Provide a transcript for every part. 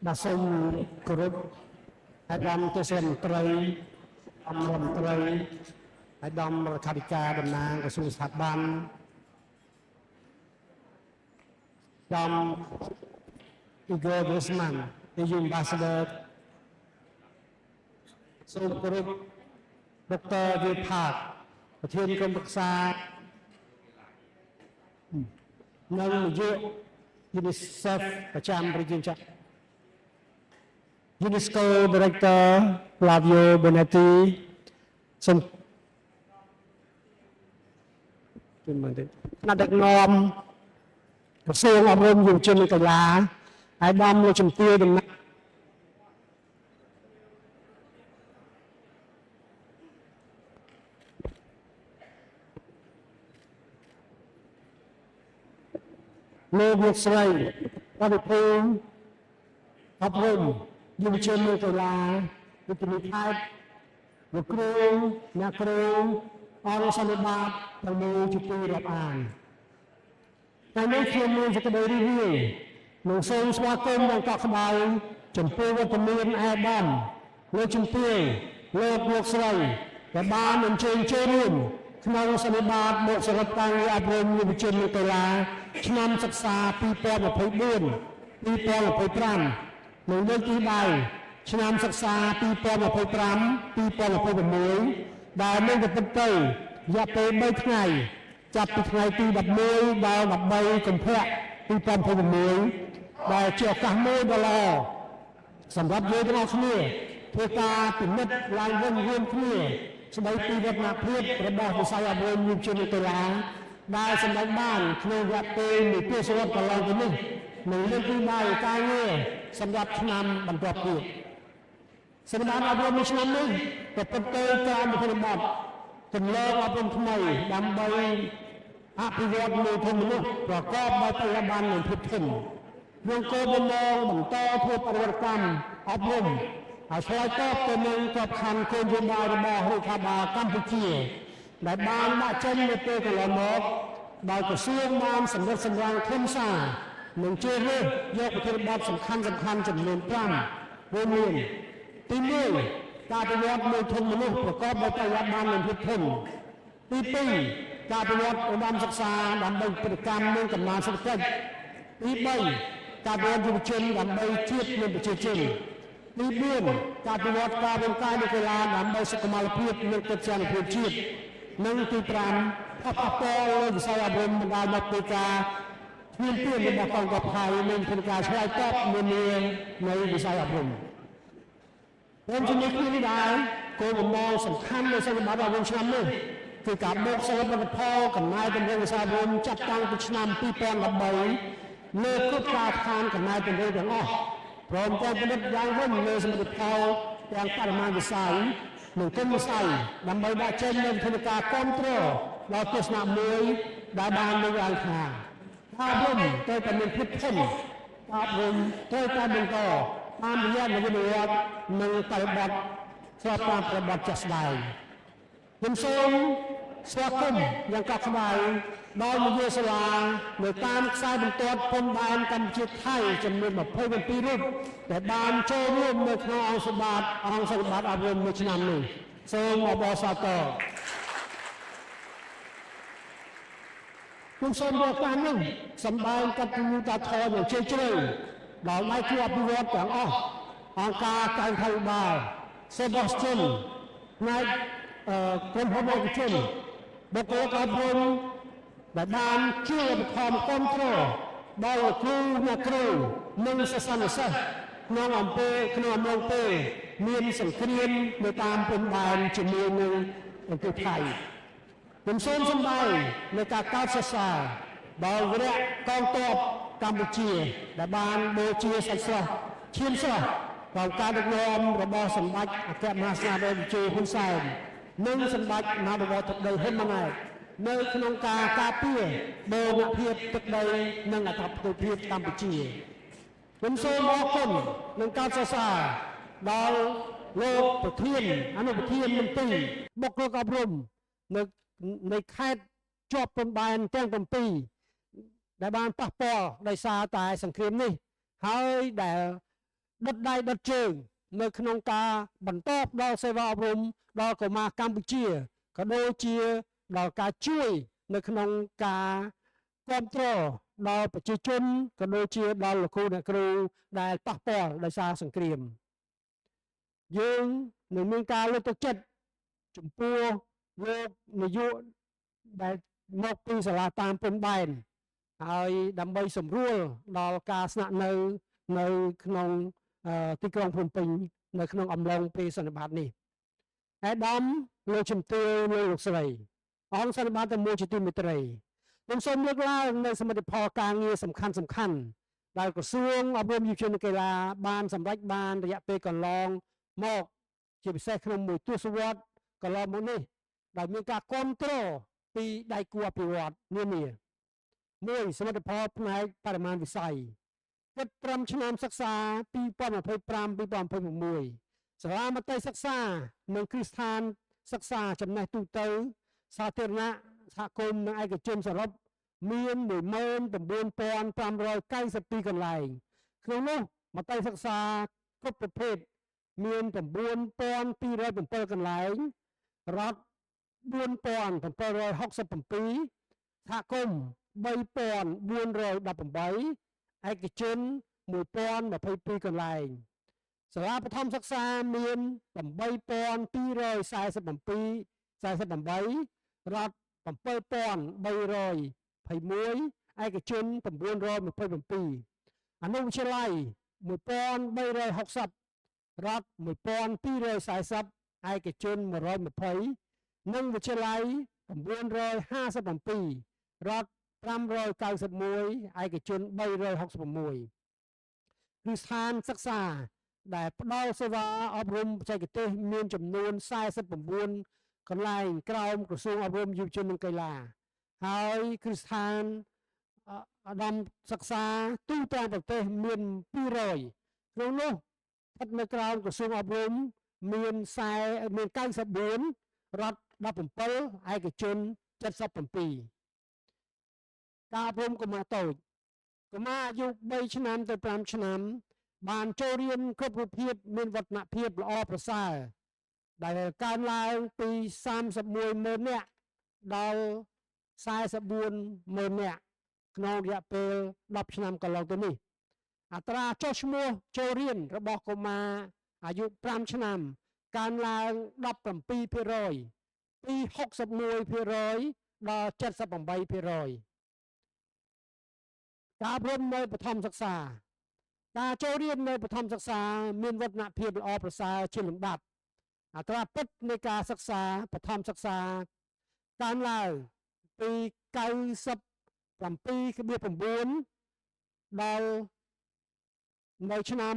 បាទសូមគោរពអាដាមទេសមន្ត្រីអង្គរដ្ឋមន្ត្រីអាដាមរដ្ឋាភិការតំណាងក្រសួងស្ថាប័នដំ Igor Grossman EU Ambassador សូមគោរពដុកទ័រវិផាកប្រធានក្រុមប្រឹក្សានិងនាយក UNICEF ប្រចាំប្រទេសចាក់ UNESCO Director Flavio Bonetti សូមគណៈដឹកនាំក្រសួងអប់រំយុវជននិងកីឡាអាយដាមលោកជំទាវតំណាងលោកស្រីរដ្ឋភូមិអប់រំយុវជននិងកីឡាវិទ្យាល័យខេត្តលោកគ្រូអ្នកគ្រូអង្គសន្និបាតទាំងមូលជាទីរាប់អានតែនេះខ្ញុំមានសេចក្តីរីករាយនិងសូមស្វាគមន៍យ៉ាងកក់ក្ដៅចំពោះវត្តមានអាដាមលោកជំទាវលោកស្រីដែលបានអញ្ជើញចូលរួមក្នុងសន្និបាតមកសរុបការងារអប់រំយុវជននិងកីឡាឆ្នាំសិក្សា2024 2025និងលើកទីដៅឆ្នាំសិក្សា2025 2026ដែលនឹងទៅទៅរយៈពេល3ថ្ងៃចាប់ពីថ្ងៃទី11ដល់13កុម្ភៈ2026ដែលជាឱកាសមួយដ៏ល្អសម្រាប់យើងទាំងអស់គ្នាធ្វើការពិនិត្យឡើងវិញរួមគ្នាស្ដីពីវឌ្ឍនភាពរបស់វិស័យអប់រំយុវជននិងកីឡាដែលសម្ដេចបានក្នុងរយៈពេលមួយទសវត្សរ៍កន្លងទៅនេះនិងលើកទីដៅការងារសម្រាប់ឆ្នាំបន្ទាប់ទៀតសម្រាប់អប់រំមួយឆ្នាំនេះប្រព្រឹត្តទៅតាមវិធានបទទម្លាប់អប់រំថ្មីដើម្បីអភិវឌ្ឍនូវធនមនុស្សប្រកបដោយបរិយាបន្ននិងភាពធន់ក្នុងគោលបំណងបន្តធ្វើបរិវត្តកម្មអប់រំហើយឆ្លើយតបទៅនឹងក្របខ័ណ្ឌគោលនយោបាយរបស់រដ្ឋាភិបាលកម្ពុជាដែលបានដាក់ចេញនៅពេលកន្លងមកដោយក្រសួងបានសម្រិតសម្រាំងខ្លឹមសារនិងជ្រើសរើសយកប្រធានបទសំខាន់ចំនួន5រួមមានទី1ការអភិវឌ្ឍនូវធនមនុស្សប្រកបដោយបរិយាបន្ននិងភាពធន់ទី2ការអភិវឌ្ឍឧត្តមសិក្សាដើម្បីប្រតិកម្មនិងកំណើនសេដ្ឋកិច្ចទី3ការអភិវឌ្ឍយុវជនដើម្បីជាតិនិងប្រជាជនទី4ការអភិវឌ្ឍការរាងកាយនិងកីឡាដើម្បីសុខុមាលភាពនិងកិច្ចការភាពជាតិនិងទី5ផលប៉ះពាល់លើវិស័យអប់រំបណ្ដាលមកពីការជំទាវរបស់កងទ័ពថៃនិងធ្វើការឆ្លើយតបនានានៃវិស័យអប់រំខ្ញុំជំរាបគ្នានេះដែរគោលបំណងសំខាន់នៃសកម្មភាពអប់រំឆ្នាំនេះគឺការបូកសរុបលទ្ធផលកំណែទម្រង់វិស័យអប់រំចាប់តាំងពីឆ្នាំ2013លើគ្រប់ការឋានកំណែទម្រង់ទាំងអស់ព្រមទាំងពិនិត្យយ៉ាងវិញលើសមិទ្ធផលទាំងបរិមាណវិស័យនិងគុណវិស័យដើម្បីដាក់ចេញនូវវិធានការគ្រប់គ្រងដល់ទស្សនៈមួយដែលបានលើកឡើងថាការអប់រំត្រូវតែមានភាពធន់ការអប់រំត្រូវតែបន្តតាមរយៈនយោបាយនិងបរិបទស្របតាមប្រវត្តិជាក់ស្ដែងខ្ញុំសូមស្វាគមន៍យ៉ាងកក់ក្ដៅដល់នាយកសាលានៅតាមខ្សែបន្ទាត់ព្រំដែនកម្ពុជាថៃចំនួន27រូបដែលបានចូលរួមនៅក្នុងអង្គសភាអប់រំមួយឆ្នាំនេះសូមអបអរសាទរខ្ញុំសូមយកការនេះសម្ដែងកតញ្ញូតាធម៌យ៉ាងជ្រាលជ្រៅដល់ដៃគូអភិវឌ្ឍទាំងអស់អង្គការកាយវិបាលសេបស្ជិនផ្នែកក្រុមហ៊ុនឯកជនបុគ្គលិកអប់រំដែលបានជួយឧបត្ថម្ភគ្រប់គ្រងដល់គ្រូអ្នកគ្រូនិងសិស្សានុសិស្សក្នុងអំឡុងពេលមានសង្គ្រាមនៅតាមព្រំដែនជាមួយនឹងប្រទេសថៃខ្ញុំសូមសម្ដែងនៅការកោតសរសើរដល់វីរៈកងទ័ពកម្ពុជាដែលបានបូជាសាច់ស្រស់ឈាមស្រស់ក្នុងការដឹកនាំរបស់សម្ដេចអគ្គមហាសេនាបតីជ័យហ៊ុនសែននិងសម្ដេចមហាបវរទឹកដីហ៊ុនម៉ាណែតនៅក្នុងការការពារបូរណភាពទឹកដីនិងអធិបតេយ្យភាពកម្ពុជាខ្ញុំសូមអរគុណនិងកោតសរសើរដល់លោកប្រធានអនុប្រធានមន្ត្រីបុគ្គលិកអប់រំនៃខេត្តជាប់ព្រំដែនទាំង7ដែលបានប៉ះពាល់ដោយសារតែសង្គ្រាមនេះហើយដែល ដុតដៃដុតជើងនៅក្នុងការបន្តដល់សេវាអប់រំដល់កុមារកម្ពុជាក៏ដូចជាដល់ការជួយនៅក្នុងការគ្រប់គ្រងដល់ប្រជាជនក៏ដូចជាដល់លោកគ្រូអ្នកគ្រូដែលប៉ះពាល់ដោយសារសង្គ្រាមយើងនឹងមានការលើកទឹកចិត្តចំពោះលោកនាយកដែលមកពីសាលាតាមព្រំដែនហើយដើម្បីសម្រួលដល់ការស្នាក់នៅក្នុងទីក្រុងភ្នំពេញនៅក្នុងអំឡុងពេលសន្និបាតនេះអាដាមលោកជំទាវលោកស្រីអង្គសន្និបាតតែមួយជាទីមេត្រីខ្ញុំសូមលើកឡើងនៅសមិទ្ធផលការងារសំខាន់ដែលក្រសួងអប់រំយុវជននិងកីឡាបានសម្រេចបានរយៈពេលកន្លងមកជាពិសេសក្នុងមួយទសវត្សរ៍កន្លងមកនេះដែលមានការគ្រប់គ្រងពីដៃគូអភិវឌ្ឍន៍នានាមួយសមិទ្ធផលផ្នែកបរិមាណវិស័យគិតត្រឹមឆ្នាំសិក្សា2025-2026សាលាមត្តេយ្យសិក្សានិងគ្រឹះស្ថានសិក្សាចំណេះទូទៅសាធារណៈសហគមន៍និងឯកជនសរុបមាន 19,592 កន្លែងក្នុងនោះមត្តេយ្យសិក្សាគ្រប់ប្រភេទមាន 9,207 កន្លែងរដ្ឋ 4,767 សហគមន៍ 3,418 ឯកជន1,022 កន្លែងសាលាបឋមសិក្សាមាន 8,247 រដ្ឋ 7,321 ឯកជន 927 អនុវិទ្យាល័យ 1,360 រដ្ឋ 1,240 ឯកជន120និងវិទ្យាល័យ 957 រដ្ឋ 591 ឯកជន 366គ្រឹះស្ថានសិក្សាដែលផ្ដល់សេវាអប់រំបច្ចេកទេសមានចំនួន49កន្លែងក្រោមក្រសួងអប់រំយុវជននិងកីឡាហើយគ្រឹះស្ថានឧត្តមសិក្សាទូទាំងប្រទេសមាន200ក្នុងនោះស្ថិតនៅក្រោមក្រសួងអប់រំមាន94រដ្ឋ17ឯកជន77ការអប់រំកុមារតូចកុមារអាយុ3ឆ្នាំទៅ5ឆ្នាំបានចូលរៀនគ្រប់រូបភាពមានវឌ្ឍនភាពល្អប្រសើរដែលកើនឡើងពី31,000 នាក់ដល់44,000 នាក់ក្នុងរយៈពេល10ឆ្នាំកន្លងទៅនេះអត្រាចុះឈ្មោះចូលរៀនរបស់កុមារអាយុ5ឆ្នាំកើនឡើង17%ពី61%ដល់78%ការអប់រំនៅបឋមសិក្សាការចូលរៀននៅបឋមសិក្សាមានវឌ្ឍនភាពល្អប្រសើរជាលំដាប់អត្រាពិតនៃការសិក្សាបឋមសិក្សាកើនឡើងពី97.9ដល់នៅឆ្នាំ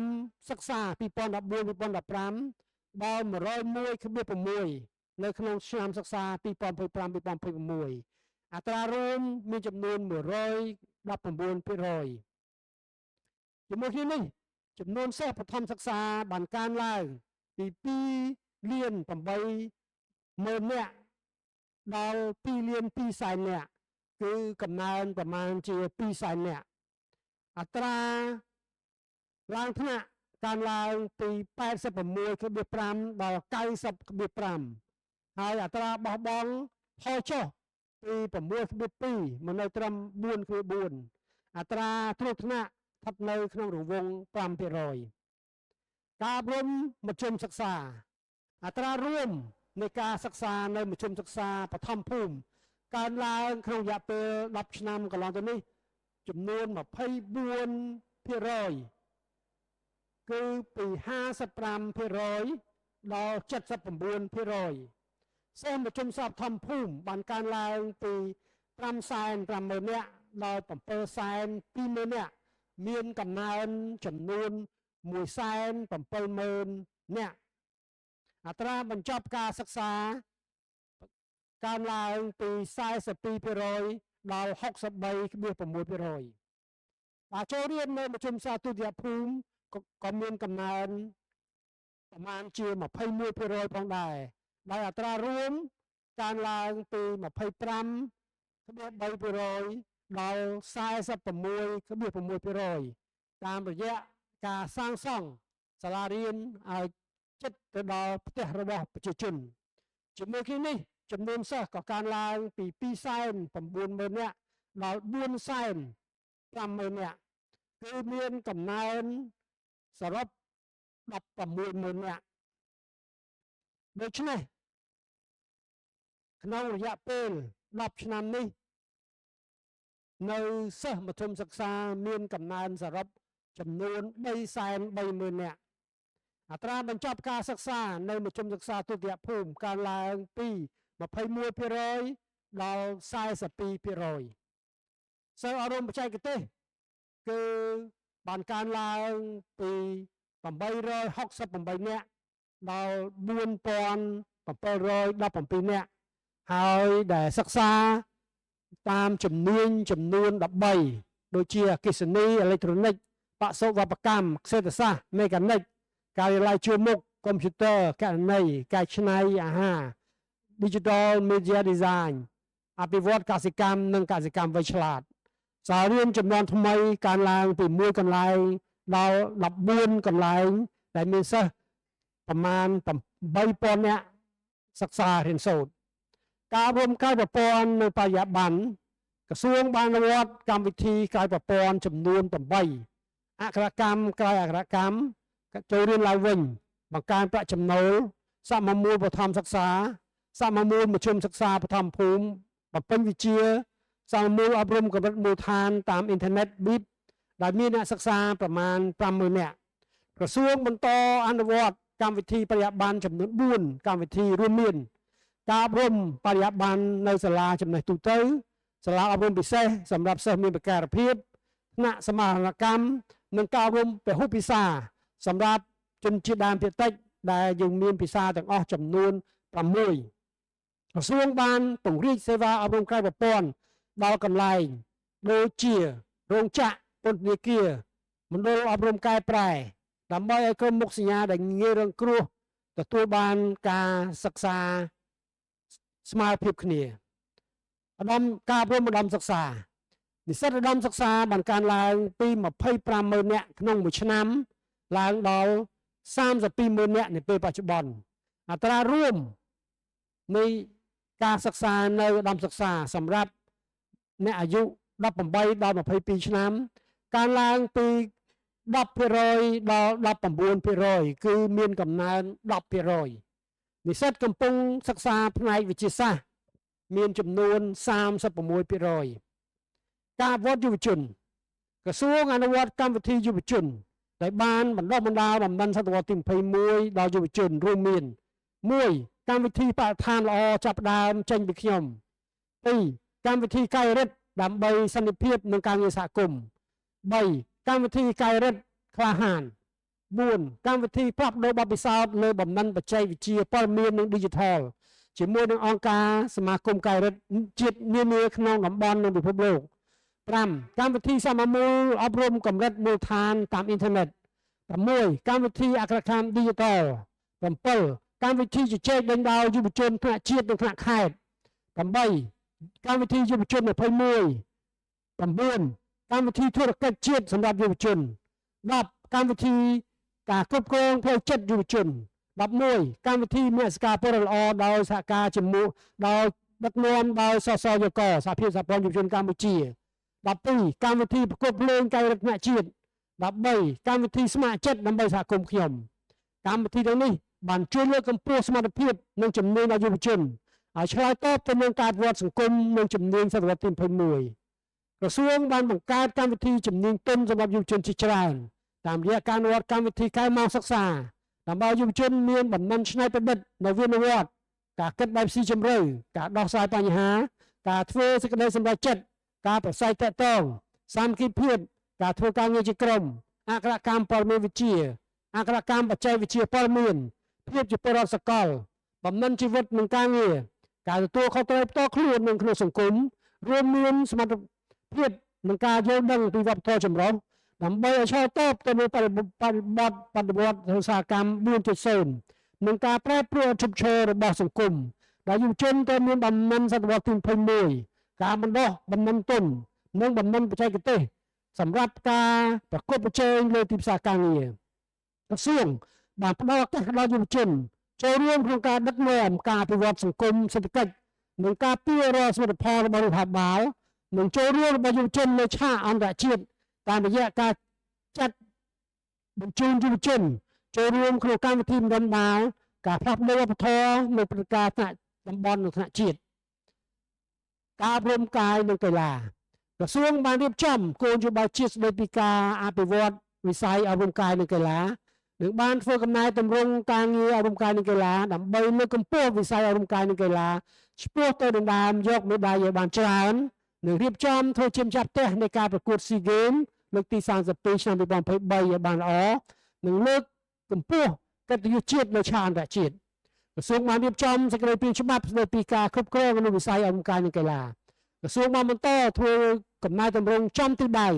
សិក្សា2014-2015ដល់101.6នៅក្នុងឆ្នាំសិក្សា2025-2026អត្រារួមមានចំនួន119%ជាមួយគ្នានេះចំនួនសិស្សបឋមសិក្សាបានកើនឡើងពី2លាន8ម៉ឺននាក់ដល់2លាន2សែននាក់គឺកំណើនប្រមាណជា2សែននាក់អត្រាឡើងថ្នាក់កើនឡើងពី 86.5 ដល់ 90.5 ហើយអត្រាបោះបង់ថយចុះពី 6.2 មកនៅត្រឹម 4.4 អត្រាត្រួតថ្នាក់ស្ថិតនៅក្នុងរង្វង់ 5%ការអប់រំមធ្យមសិក្សាអត្រារួមនៃការសិក្សានៅមធ្យមសិក្សាបឋមភូមិកើនឡើងក្នុងរយៈពេល10ឆ្នាំកន្លងទៅនេះចំនួន 24% គឺពី 55% ដល់ 79% សិស្សមធ្យមសិក្សាបឋមភូមិបានកើនឡើងពី 550,000 នាក់ដល់ 720,000 នាក់មានកំណើនចំនួន 170,000 នាក់អត្រាបញ្ចប់ការសិក្សាកើនឡើងពី 42% ដល់ 63.6% ការចូលរៀននៅមធ្យមសិក្សាទុតិយភូមិក៏មានកំណើនប្រមាណជា 21% ផងដែរដោយអត្រារួមកើនឡើងពី 25.3% ដល់ 46.6% តាមរយៈការសាងសង់ សាលារៀនឲ្យចិត្តទៅដល់ផ្ទះរបស់ប្រជាជនជាមួយគ្នានេះចំនួនសិស្សក៏កើនឡើងពី290,000 នាក់ដល់450,000 នាក់គឺមានកំណើនសរុប16,000 នាក់ដូច្នេះក្នុងរយៈពេល10ឆ្នាំនេះនៅសិស្សមធ្យមសិក្សាមានកំណើនសរុបចំនួន330,000 នាក់អត្រាបញ្ចប់ការសិក្សានៅមធ្យមសិក្សាទុតិយភូមិកើនឡើងពី21%ដល់42%សិស្សអប់រំបច្ចេកទេសគឺបានកើនឡើងពី868 នាក់ដល់4,717 នាក់ហើយដែលសិក្សាតាមជំនួញចំនួន13ដូចជាអគ្គិសនីអេឡិចត្រូនិកបសុវប្បកម្មសេដ្ឋសាស្ត្រមេកានិកការិយាល័យជួរមុខកុំព្យូទ័រគណនេយ្យកែច្នៃអាហារ Digital Media Design អភិវឌ្ឍកសិកម្មនិងកសិកម្មវៃឆ្លាតសាលារៀនចំនួនថ្មីកើនឡើងពី1កន្លែងដល់14កន្លែងដែលមានសិស្សប្រមាណ8,000 នាក់សិក្សារៀនសូត្រការរួមក្រៅប្រព័ន្ធនៅបរិយាបន្នក្រសួងបានអនុវត្តកម្មវិធីក្រៅប្រព័ន្ធចំនួន8អក្ខរកម្មក្រៅអក្ខរកម្មចូលរៀនឡើងវិញបង្កើនប្រាក់ចំណូលសមមូលបឋមសិក្សាសមមូលមធ្យមសិក្សាបឋមភូមិបំពេញវិជ្ជាសមមូលអប់រំកម្រិតមូលដ្ឋានតាមអ៊ីនធឺណិត BIP ដែលមានអ្នកសិក្សាប្រមាណ50,000 នាក់ក្រសួងបន្តអនុវត្តកម្មវិធីបរិយាបន្នចំនួន4កម្មវិធីរួមមានការអប់រំបរិយាបន្ននៅសាលាចំណេះទូទៅសាលាអប់រំពិសេសសម្រាប់សិស្សមានពិការភាពថ្នាក់សមាហរណកម្មនិងការអប់រំពហុភាសាសម្រាប់ជនជាតិដើមភាគតិចដែលយើងមានភាសាទាំងអស់ចំនួន6ក្រសួងបានពង្រីកសេវាអប់រំក្រៅប្រព័ន្ធដល់កន្លែងដូចជារោងចក្រពន្ធនាគារមណ្ឌលអប់រំកែប្រែដើម្បីឲ្យក្រុមមុខសញ្ញាដែលងាយរងគ្រោះទទួលបានការសិក្សាស្មើភាពគ្នាការអប់រំឧត្តមសិក្សានិស្សិតឧត្តមសិក្សាបានកើនឡើងពី25,000 នាក់ក្នុងមួយឆ្នាំឡើងដល់32,000 នាក់នាពេលបច្ចុប្បន្នអត្រារួមនៃការសិក្សានៅឧត្តមសិក្សាសម្រាប់អ្នកអាយុ18ដល់22ឆ្នាំកើនឡើងពី10%ដល់19%គឺមានកំណើន10%និស្សិតកំពុងសិក្សាផ្នែកវិទ្យាសាស្ត្រមានចំនួន36%ការអភិវឌ្ឍយុវជនក្រសួងអនុវត្តកម្មវិធីយុវជនដែលបានបណ្ដុះបណ្ដាលបំណិនសតវត្សទី21ដល់យុវជនរួមមាន1កម្មវិធីបរិស្ថានល្អចាប់ផ្ដើមចេញពីខ្ញុំ2កម្មវិធីកាយរិទ្ធដើម្បីសន្តិភាពនិងការងារសហគមន៍3កម្មវិធីកាយរិទ្ធក្លាហាន4កម្មវិធីផ្លាស់ប្ដូរបទពិសោធន៍លើបំណិនបច្ចេកវិទ្យាព័ត៌មាននិង Digital ជាមួយនឹងអង្គការសមាគមកាយរិទ្ធជាតិនានាក្នុងតំបន់និងពិភពលោក5កម្មវិធីសមមូលអប់រំកម្រិតមូលដ្ឋានតាមអ៊ីនធឺណិត6កម្មវិធីអក្ខរកម្ម Digital 7កម្មវិធីជជែកដេញដោលយុវជនថ្នាក់ជាតិនិងថ្នាក់ខេត្ត8កម្មវិធីយុវជន21 9កម្មវិធីធុរកិច្ចជាតិសម្រាប់យុវជន10កម្មវិធីការគ្រប់គ្រងផ្លូវចិត្តយុវជន11កម្មវិធីមនសិការពលរដ្ឋល្អដោយសហការជាមួយដោយដឹកនាំដោយសសយកសហភាពសហព័ន្ធយុវជនកម្ពុជា12កម្មវិធីប្រកួតភ្លេងកាយរដ្ឋថ្នាក់ជាតិ13កម្មវិធីស្ម័គ្រចិត្តដើម្បីសហគមន៍ខ្ញុំកម្មវិធីទាំងនេះបានជួយលើកកម្ពស់សមត្ថភាពនិងជំនាញដល់យុវជនឲ្យឆ្លើយតបទៅនឹងការវិវត្តសង្គមនិងជំនាញសតវត្សទី21ក្រសួងបានបង្កើតកម្មវិធីជំនាញទន់សម្រាប់យុវជនជាច្រើនតាមរយៈការអនុវត្តកម្មវិធីកែម៉ោងសិក្សាដើម្បីយុវជនមានបំណិនច្នៃប្រឌិតនៅវិនវត្តការគិតបែបស៊ីជម្រៅការដោះស្រាយបញ្ហាការធ្វើសេចក្តីសម្រេចចិត្តការប្រស័យតាក់ទងសាមគ្គីភាពការធ្វើការងារជាក្រុមអក្ខរកម្មព័ត៌មានវិទ្យាអក្ខរកម្មបច្ចេកវិទ្យាព័ត៌មានភាពជាពលរដ្ឋសកលបំណិនជីវិតនិងការងារការទទួលខុសត្រូវផ្ទាល់ខ្លួននៅក្នុងសង្គមរួមមានសមត្ថភាពនិងការយល់ដឹងពីវប្បធម៌ចម្រុះដើម្បីឲ្យឆ្លើយតបទៅនឹងបរិបទឧស្សាហកម្ម 4.0 និងការប្រែប្រួលឈប់ឈររបស់សង្គមដែលយុវជនត្រូវមានបំណិនសតវត្សទី21ការបណ្ដុះបំណិនទុននិងបំណិនបច្ចេកទេសសម្រាប់ការប្រកួតប្រជែងលើទីផ្សារការងារ ក្រសួងបានផ្ដល់ឱកាសដល់យុវជនចូលរួមក្នុងការដឹកនាំការអភិវឌ្ឍសង្គមសេដ្ឋកិច្ចនិងការពាររាល់សមិទ្ធផលរបស់រដ្ឋាភិបាលនិងចូលរួមរបស់យុវជននៅឆាកអន្តរជាតិតាមរយៈការចាត់បញ្ជូនយុវជនចូលរួមក្នុងកម្មវិធីបណ្ដុំដាលការផ្លាស់ប្ដូរវប្បធម៌នៅព្រឹត្តិការណ៍ថ្នាក់តំបន់និងថ្នាក់ជាតិការអប់រំកាយនិងកីឡាក្រសួងបានរៀបចំគោលនយោបាយជាតិស្តីពីការអភិវឌ្ឍវិស័យអប់រំកាយនិងកីឡានិងបានធ្វើកំណែទម្រង់ការងារអប់រំកាយនិងកីឡាដើម្បីលើកកម្ពស់វិស័យអប់រំកាយនិងកីឡាឆ្ពោះទៅដណ្ដើមយកមេដាយឲ្យបានច្រើននិងរៀបចំធ្វើជាម្ចាស់ផ្ទះនៃការប្រកួត SEA Games លើកទី32ឆ្នាំ2023ឲ្យបានល្អនិងលើកកម្ពស់កិត្តិយសជាតិនៅឆាកអន្តរជាតិក្រសួងបានរៀបចំសេចក្តីព្រាងច្បាប់ស្តីពីការគ្រប់គ្រងនៅវិស័យអប់រំកាយនិងកីឡាក្រសួងបានបន្តធ្វើកំណែទម្រង់ចំទិសដៅ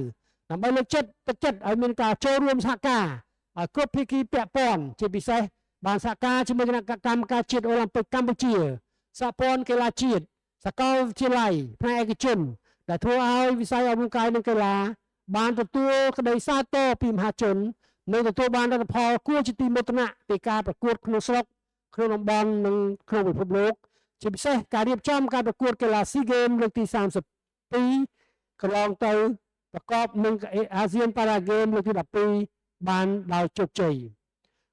ដើម្បីលើកទឹកចិត្តឲ្យមានការចូលរួមសហការឲ្យគ្រប់ភាគីពាក់ព័ន្ធជាពិសេសបានសហការជាមួយគណៈកម្មការជាតិអូឡ িম্প ិកកម្ពុជាសហព័ន្ធកីឡាជាតិសាកលវិទ្យាល័យផ្នែកឯកជនដែលធ្វើឲ្យវិស័យអប់រំកាយនិងកីឡាបានទទួលក្តីសាទរពីមហាជននិងទទួលបានលទ្ធផលគួរជាទីមោទនៈពីការប្រកួតក្នុងស្រុកក្នុងតំបន់និងក្នុងពិភពលោកជាពិសេសការរៀបចំការប្រកួតកីឡា SEA Games លើកទី32កន្លងទៅប្រកបនឹងអាស៊ានប៉ារ៉ាហ្គេមលើកទី12បានដោយជោគជ័យ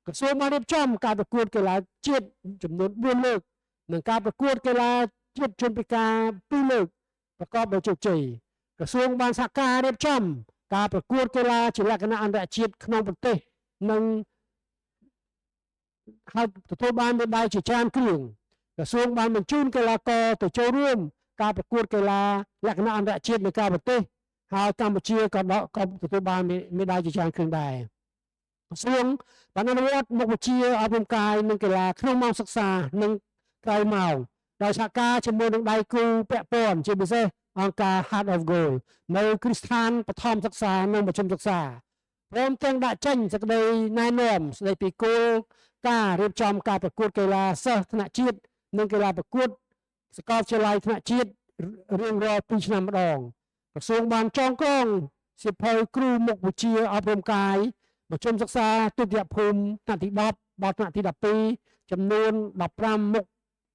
ក្រសួងបានរៀបចំការប្រកួតកីឡាជាតិចំនួន4លើកនិងការប្រកួតកីឡាជាតិជនពិការ2លើកប្រកបដោយជោគជ័យក្រសួងបានសហការរៀបចំការប្រកួតកីឡាជាលក្ខណៈអន្តរជាតិក្នុងប្រទេសនិងហើយទទួលបានមេដាយជាច្រើនគ្រឿងក្រសួងបានបញ្ជូនកីឡាករទៅចូលរួមការប្រកួតកីឡាលក្ខណៈអន្តរជាតិនៅក្រៅប្រទេសហើយកម្ពុជាក៏ទទួលបានមេដាយជាច្រើនគ្រឿងដែរក្រសួងបានអនុវត្តមុខវិជ្ជាអប់រំកាយនិងកីឡាក្នុងម៉ោងសិក្សានិងក្រៅម៉ោងដោយសហការជាមួយនឹងដៃគូពាក់ព័ន្ធជាពិសេសអង្គការ Heart of Gold នៅគ្រឹះស្ថានបឋមសិក្សានិងមធ្យមសិក្សាព្រមទាំងដាក់ចេញសេចក្តីណែនាំស្តីពីគោលការណ៍រៀបចំការប្រកួតកីឡាសិស្សថ្នាក់ជាតិនិងកីឡាប្រកួតសាកលវិទ្យាល័យថ្នាក់ជាតិរៀងរាល់2ឆ្នាំម្ដងក្រសួងបានចងក្រងសៀវភៅគ្រូមុខវិជ្ជាអប់រំកាយមធ្យមសិក្សាទុតិយភូមិថ្នាក់ទី10ដល់ថ្នាក់ទី12ចំនួន15មុខ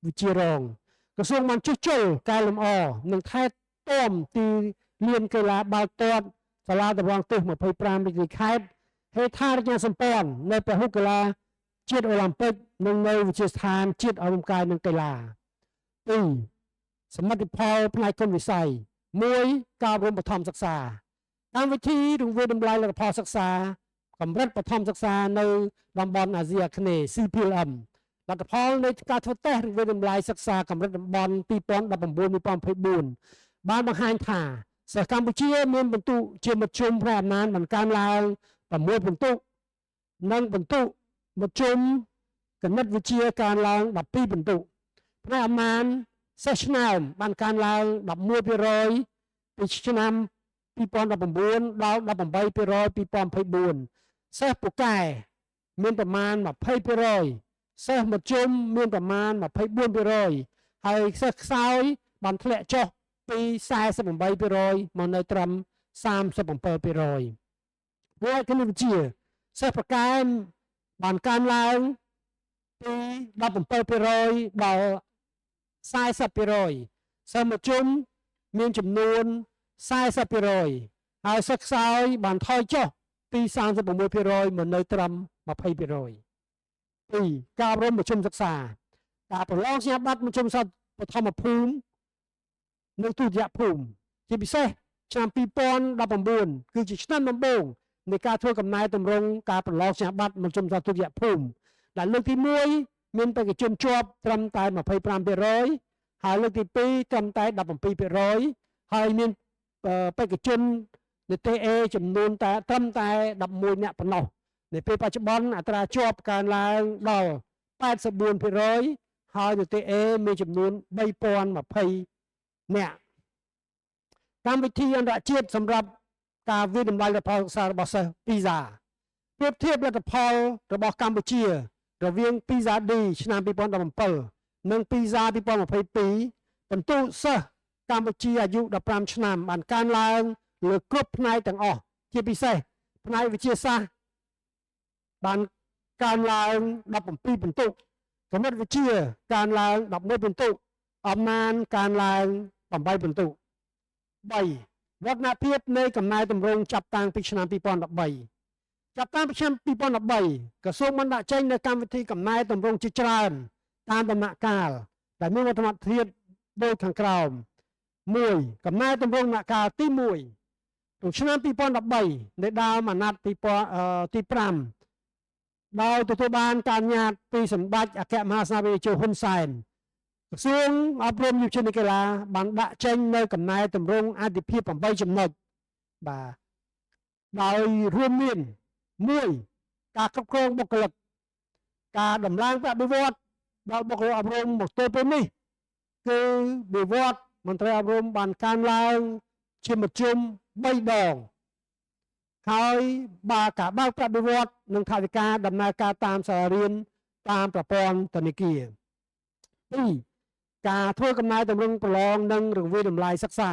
វិជ្ជារងក្រសួងបានជួសជុលកែលម្អនិងថែទាំទីលានកីឡាបាល់ទាត់សាលាតម្រង់ទិស25រាជធានីខេត្តហេដ្ឋារចនាសម្ព័ន្ធនៅពហុកីឡាជាតិអូឡ িম্প ិកនិងនៅវិទ្យាស្ថានជាតិអប់រំកាយនិងកីឡា2សមិទ្ធផលផ្នែកគុណវិស័យ1ការអប់រំបឋមសិក្សាកម្មវិធីរង្វាយតម្លៃលទ្ធផលសិក្សាកម្រិតបឋមសិក្សានៅតំបន់អាស៊ីអាគ្នេយ៍ CPLM លទ្ធផលនៃការធ្វើតេស្តរង្វាយតម្លៃសិក្សាកម្រិតតំបន់2019-2024បានបង្ហាញថាសិស្សកម្ពុជាមានពិន្ទុជាមធ្យមផ្នែកអំណាចបានកើនឡើង6ពិន្ទុនិងពិន្ទុមធ្យមគណិតវិទ្យាកើនឡើង12ពិន្ទុផ្នែកអំណាចសិស្សឆ្នើមបានកើនឡើង11%ពីឆ្នាំ2019ដល់18%ពី2024សិស្សពូកែមានប្រមាណ20%សិស្សមធ្យមមានប្រមាណ24%ហើយសិស្សខ្សោយបានធ្លាក់ចុះពី48%មកនៅត្រឹម37%ផ្នែកគណិតវិទ្យាសិស្សប្រកែបានកើនឡើងពី17%ដល់40%សិស្សមធ្យមមានចំនួន40%ហើយសិស្សខ្សោយបានថយចុះពី36%មកនៅត្រឹម20%2ការអប់រំមធ្យមសិក្សាការប្រឡងសញ្ញាបត្របឋមសិក្សាបឋមភូមិនិងទុតិយភូមិជាពិសេសឆ្នាំ2019គឺជាឆ្នាំដំបូងនៃការធ្វើកំណែតម្រង់ការប្រឡងសញ្ញាបត្របឋមសិក្សាទុតិយភូមិដែលលើកទី1មានបេក្ខជនជាប់ត្រឹមតែ25%ហើយលើកទី2ត្រឹមតែ17%ហើយមានបេក្ខជននីតិ A ចំនួនត្រឹមតែ11នាក់ប៉ុណ្ណោះនៅពេលបច្ចុប្បន្នអត្រាជាប់កើនឡើងដល់84%ហើយនីតិ A មានចំនួន3020នាក់កម្មវិធីអន្តរជាតិសម្រាប់ការវិនិច្ឆ័យលទ្ធផលសិក្សារបស់សិស្ស PISA ប្រៀបធៀបលទ្ធផលរបស់កម្ពុជារវាង PISA D ឆ្នាំ2017និង PISA 2022ពិន្ទុសិស្សកម្ពុជាអាយុ15ឆ្នាំបានកើនឡើងលើគ្រប់ផ្នែកទាំងអស់ជាពិសេសផ្នែកវិទ្យាសាស្ត្របាន កើនឡើង17ពិន្ទុគណិតវិទ្យាកើនឡើង11ពិន្ទុអំណានកើនឡើង8ពិន្ទុ3វឌ្ឍនភាពនៃកំណែតម្រង់ចាប់តាំងពីឆ្នាំ2013ចាប់តាំងពីឆ្នាំ2013ក្រសួងបានដាក់ចេញនូវកម្មវិធីកំណែតម្រង់ជាច្រើនតាមដំណាក់កាលដែលមានវត្តមានធាតុដូចខាងក្រោម1កំណែតម្រង់ដំណាក់កាលទី1ក្នុងឆ្នាំ2013នៃដើមអាណត្តិទី5ដោយទទួលបានការអនុញ្ញាតពីសម្ដេចអគ្គមហាសេនាបតីជហ៊ុនសែនក្រសួងអប់រំយុវជននិងកីឡាបានដាក់ចេញនៅកំណែតម្រង់អាទិភាព8ចំណុចបាទដោយរួមមាន1ការគ្រប់គ្រងបុគ្គលិកការដំឡើងប្រាក់បៀវត្សដល់បុគ្គលិកអប់រំមកទល់ពេលនេះគឺបៀវត្សមន្ត្រីអប់រំបានកើនឡើងជាមធ្យម3ដងហើយការបើកប្រាក់បៀវត្សនិងថវិកាដំណើរការតាមសាលារៀនតាមប្រព័ន្ធធនាគារ2ការធ្វើកំណែតម្រង់ប្រឡងនិងរង្វាយតម្លៃសិក្សា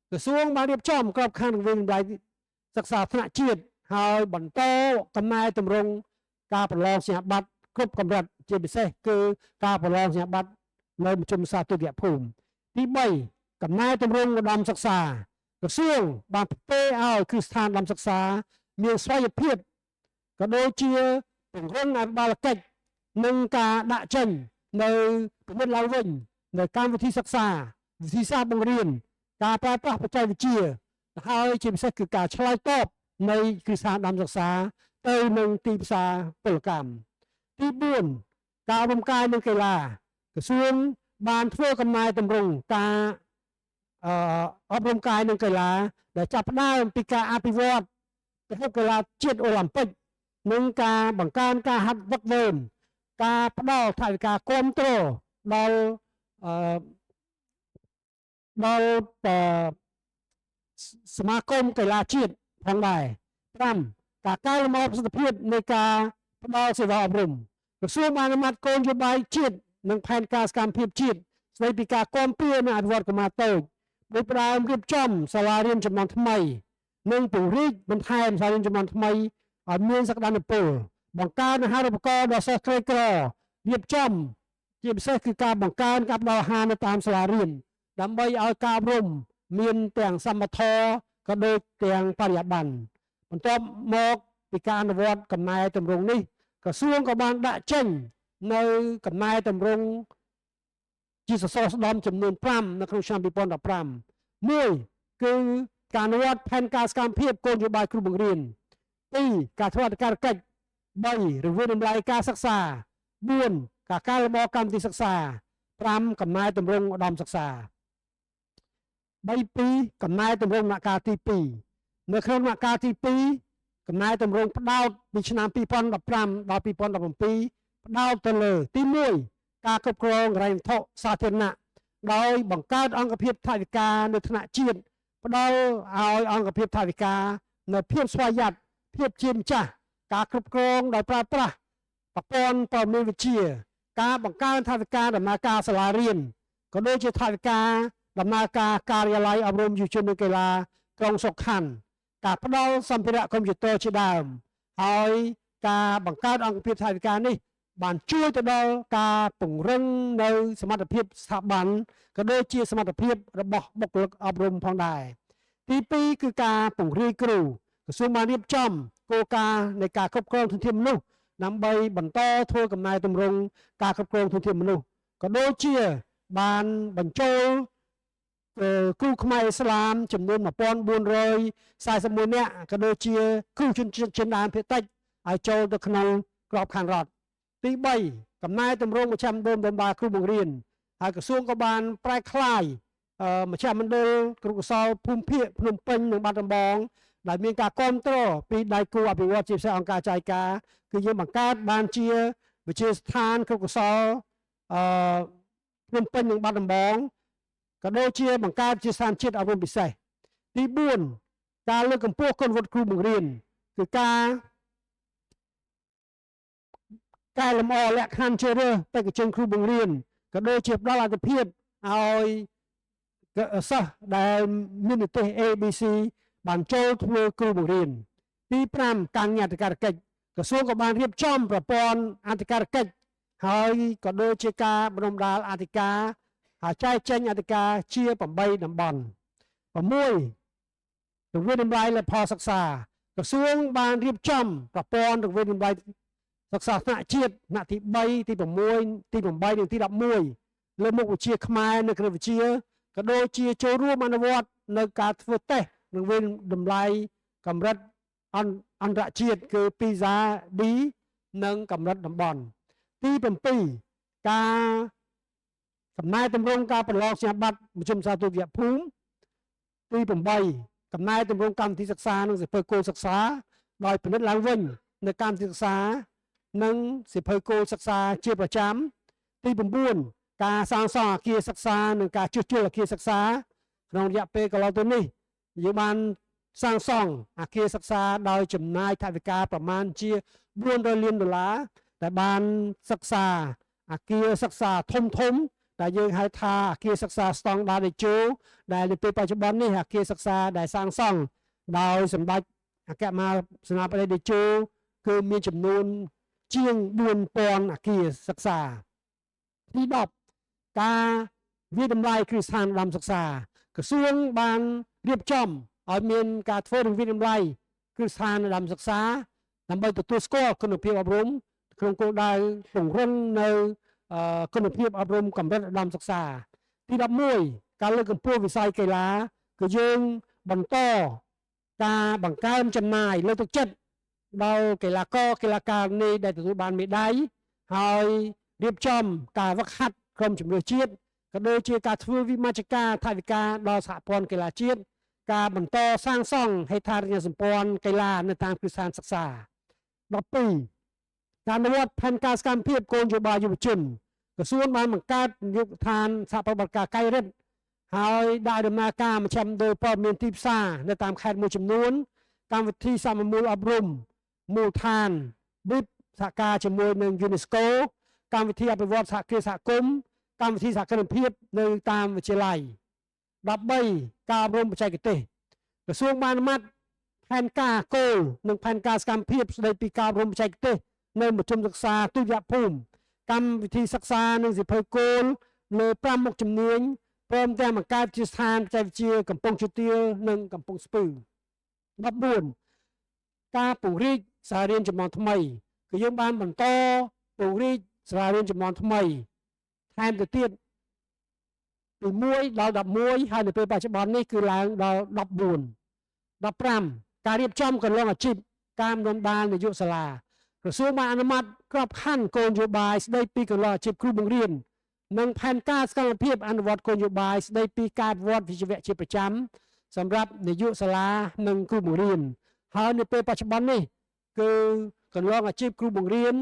ក្រសួងបានរៀបចំក្របខ័ណ្ឌរង្វាយតម្លៃសិក្សាថ្នាក់ជាតិហើយបន្តកំណែតម្រង់ការប្រឡងសញ្ញាបត្រគ្រប់កម្រិតជាពិសេសគឺការប្រឡងសញ្ញាបត្រនៅមជ្ឈមសាស្ត្រទុតិយភូមិទី3កំណែតម្រង់ឧត្តមសិក្សាក្រសួងបានផ្ទេរឲ្យគឺស្ថានឧត្តមសិក្សាមានស្វ័យភាពក៏ដូចជាពង្រឹងអភិបាលកិច្ចនិងការដាក់ចេញនៅពិនិត្យឡើងវិញនៅកម្មវិធីសិក្សាវិធីសាស្ត្របង្រៀនការប្រើប្រាស់បច្ចេកវិទ្យាហើយជាពិសេសគឺការឆ្លើយតបនៃគឺស្ថានឧត្តមសិក្សាទៅនឹងទីផ្សារពលកម្មទី4ការរំកាយនិងកីឡាក្រសួងបានធ្វើកំណែតម្រង់ការអប់រំកាយនិងកីឡាដែលចាប់ផ្ដើមពីការអភិវឌ្ឍប្រភេទកីឡាជាតិអូឡ িম্প ិកនិងការបង្កើនការហាត់វឹកវឺនការផ្ដល់ថវិកាគាំទ្រដល់សមាគមកីឡាជាតិផងដែរ5ការកែលម្អប្រសិទ្ធភាពនៃការផ្ដល់សេវាអប់រំក្រសួងបានអនុម័តគោលនយោបាយជាតិនិងផែនការសកម្មភាពជាតិស្ដីពីការគាំពៀនិងអភិវឌ្ឍកុមារតូចដោយផ្ដើមរៀបចំសាលារៀនចំនួនថ្មីនិងពង្រីកបន្ថែមសាលារៀនចំនួនថ្មីឲ្យមានសក្តានុពលបង្កើនអាហារូបករណ៍ដល់សិស្សក្រីក្ររៀបចំជាពិសេសគឺការបង្កើនការផ្ដល់អាហារនៅតាមសាលារៀនដើម្បីឲ្យការអប់រំមានទាំងសមត្ថភាពក៏ដូចទាំងបរិយាបន្នបន្ទាប់មកពីការអនុវត្តកំណែតម្រង់នេះក្រសួងក៏បានដាក់ចេញនៅកំណែតម្រង់ជាសសរស្តម្ភចំនួន5នៅក្នុងឆ្នាំ2015មួយគឺការអនុវត្តផែនការសកម្មភាពគោលនយោបាយគ្រូបង្រៀន2ការធ្វើអធិការកិច្ច3រង្វាយតម្លៃការសិក្សា4ការកែលម្អកម្មវិធីសិក្សា5កំណែតម្រង់ឧត្តមសិក្សា2កំណែតម្រង់ដំណាក់កាលទី2នៅក្នុងដំណាក់កាលទី2កំណែតម្រង់ផ្ដោតពីឆ្នាំ2015ដល់2017ផ្ដោតទៅលើទី1ការគ្រប់គ្រងហិរញ្ញវត្ថុសាធារណៈដោយបង្កើតអង្គភាពថវិកានៅថ្នាក់ជាតិផ្ដល់ឲ្យអង្គភាពថវិកានៅភាពស្វ័យយ័តភាពជាម្ចាស់ការគ្រប់គ្រងដោយប្រើប្រាស់ប្រព័ន្ធព័ត៌មានវិទ្យាការបង្កើនថវិកាដំណើរការសាលារៀនក៏ដូចជាថវិកាដំណើរការការិយាល័យអប់រំយុវជននិងកីឡាក្រុងសុខខណ្ឌការផ្ដល់សម្ភារៈកុំព្យូទ័រជាដើមហើយការបង្កើតអង្គភាពថវិកានេះបានជួយទៅដល់ការពង្រឹងនៅសមត្ថភាពស្ថាប័នក៏ដូចជាសមត្ថភាពរបស់បុគ្គលិកអប់រំផងដែរទី2គឺការពង្រាយគ្រូក្រសួងបានរៀបចំគោលការណ៍នៃការគ្រប់គ្រងធនធានមនុស្សដើម្បីបន្តធ្វើកំណែតម្រង់ការគ្រប់គ្រងធនធានមនុស្សក៏ដូចជាបានបញ្ចូលគ្រូខ្មែរឥស្លាមចំនួន1441នាក់ក៏ដូចជាគ្រូជនជាតិចិនដើមភាគតិចឲ្យចូលទៅក្នុងក្របខ័ណ្ឌរដ្ឋទី3កំណែតម្រង់មជ្ឈមណ្ឌលបណ្ដាគ្រូបង្រៀនហើយក្រសួងក៏បានប្រែក្លាយមជ្ឈមណ្ឌលគ្រូកុសលភូមិភាគភ្នំពេញនិងបាត់ដំបងដែលមានការគ្រប់គ្រងពីដៃគូអភិវឌ្ឍជាពិសេសអង្គការចៃការគឺយើងបង្កើតបានជាវិទ្យាស្ថានគ្រូកុសលភ្នំពេញនិងបាត់ដំបងក៏ដូចជាបង្កើតជាស្ថានជាតិអប់រំពិសេសទី4ការលើកកម្ពស់គុណវុឌ្ឍិគ្រូបង្រៀនគឺការកែលម្អលក្ខខណ្ឌជ្រើសរើសបេក្ខជនគ្រូបង្រៀនក៏ដូចជាផ្ដល់អាទិភាពឲ្យសិស្សដែលមាននិទ្ទេស ABC បានចូលធ្វើគ្រូបង្រៀនទី5ការងារអធិការកិច្ច ក្រសួងក៏បានរៀបចំប្រព័ន្ធអធិការកិច្ចហើយក៏ដូចជាការបណ្ដុំដាលអធិការហើយចែកចេញអធិការជា8តំបន់6រង្វាន់តម្លៃและផលសិក្សាក្រសួងបានរៀបចំប្រព័ន្ធរង្វាន់តម្លៃសិក្សាថ្នាក់ជាតិថ្នាក់ទី3ទី6ទី8និងទី11លើមុខវិជ្ជាខ្មែរនៅគណៈវិទ្យាក៏ដូចជាចូលរួមអនុវត្តនៅការធ្វើតេស្តរង្វាន់តម្លៃកម្រិតអន្តរជាតិគឺ PISA D និងកម្រិតតំបន់ទី7ការកំណែតម្រង់ការប្រឡងសញ្ញាបត្រមជ្ឈមសាទុតិយភូមិទី8កំណែតម្រង់កម្មវិធីសិក្សានិងសិភៅគោលសិក្សាដោយពិនិត្យឡើងវិញនៅកម្មវិធីសិក្សានិងសិភៅគោលសិក្សាជាប្រចាំទី9ការសាងសង់អគារសិក្សានិងការជួសជុលអគារសិក្សាក្នុងរយៈពេលកន្លងទៅនេះយើងបានសាងសង់អគារសិក្សាដោយចំណាយថវិកាប្រមាណជា$400 លានដែលបានសិក្សាអគារសិក្សាធំដែលយើងហៅថាអគារសិក្សាស្តង់ដារតេជោដែលនៅពេលបច្ចុប្បន្ននេះអគារសិក្សាដែលសាងសង់ដោយសម្ដេចអគ្គមហាសេនាបតីតេជោគឺមានចំនួនជាង4000អគារសិក្សាទី10ការវិតម្លៃគ្រឹះស្ថានឧត្តមសិក្សាក្រសួងបានរៀបចំឲ្យមានការធ្វើរង្វាន់តម្លៃគ្រឹះស្ថានឧត្តមសិក្សាដើម្បីទទួលស្គាល់គុណភាពអប់រំក្នុងគោលដៅពង្រឹងនៅគុណភាពអប់រំកម្រិតឧត្តមសិក្សាទី11ការលើកកម្ពស់វិស័យកីឡាគឺយើងបន្តការបង្កើនចំណាយលើកទឹកចិត្តដល់កីឡាករកីឡាការិនីដែលទទួលបានមេដាយហើយរៀបចំការវឹកហាត់ក្រុមជម្រើសជាតិក៏ដូចជាការធ្វើវិមជ្ឈការថវិកាដល់សហព័ន្ធកីឡាជាតិការបន្តសាងសង់ហេដ្ឋារចនាសម្ព័ន្ធកីឡានៅតាមគ្រឹះស្ថានសិក្សា12ការអនុវត្តផែនការសកម្មភាពគោលនយោបាយយុវជនក្រសួងបានបង្កើតនាយកដ្ឋានសហប្រតិបត្តិការកៃរិតហើយដាក់ដំណើរការមជ្ឈមណ្ឌលព័ត៌មានទីផ្សារនៅតាមខេត្តមួយចំនួនកម្មវិធីសមមូលអប់រំមូលដ្ឋាន BIP សហការជាមួយនឹង UNESCO កម្មវិធីអភិវឌ្ឍសហគ្រាសសហគមន៍កម្មវិធីសហគ្រិនភាពនៅតាមវិទ្យាល័យ13ការអប់រំបច្ចេកទេសក្រសួងបានអនុម័តផែនការគោលនិងផែនការសកម្មភាពស្តីពីការអប់រំបច្ចេកទេសនៅមជ្ឈមសិក្សាទុតិយភូមិកម្មវិធីសិក្សានិងសិភៅគោលលើ5មុខជំនាញព្រមទាំងបង្កើតជាស្ថានបច្ចេកវិទ្យាកំពង់ជទាលនិងកំពង់ស្ពឺ14ការពង្រីកសាលារៀនចំនួនថ្មីគឺយើងបានបន្តពង្រីកសាលារៀនចំនួនថ្មីថែមទៅទៀតពី1ដល់11ហើយនៅពេលបច្ចុប្បន្ននេះគឺឡើងដល់14 15ការរៀបចំកន្លងអាជីពការបណ្ដុំដាលនយោបាយសាលាក្រសួងបានអនុម័តក្របខ័ណ្ឌគោលនយោបាយស្តីពីកន្លងអាជីពគ្រូបង្រៀននិងផែនការសកម្មភាពអនុវត្តគោលនយោបាយស្តីពីការអភិវឌ្ឍវិជ្ជាជាប្រចាំសម្រាប់នយោបាយសាលានិងគ្រូបង្រៀនហើយនៅពេលបច្ចុប្បន្ននេះគឺកន្លងអាជីពគ្រូបង្រៀន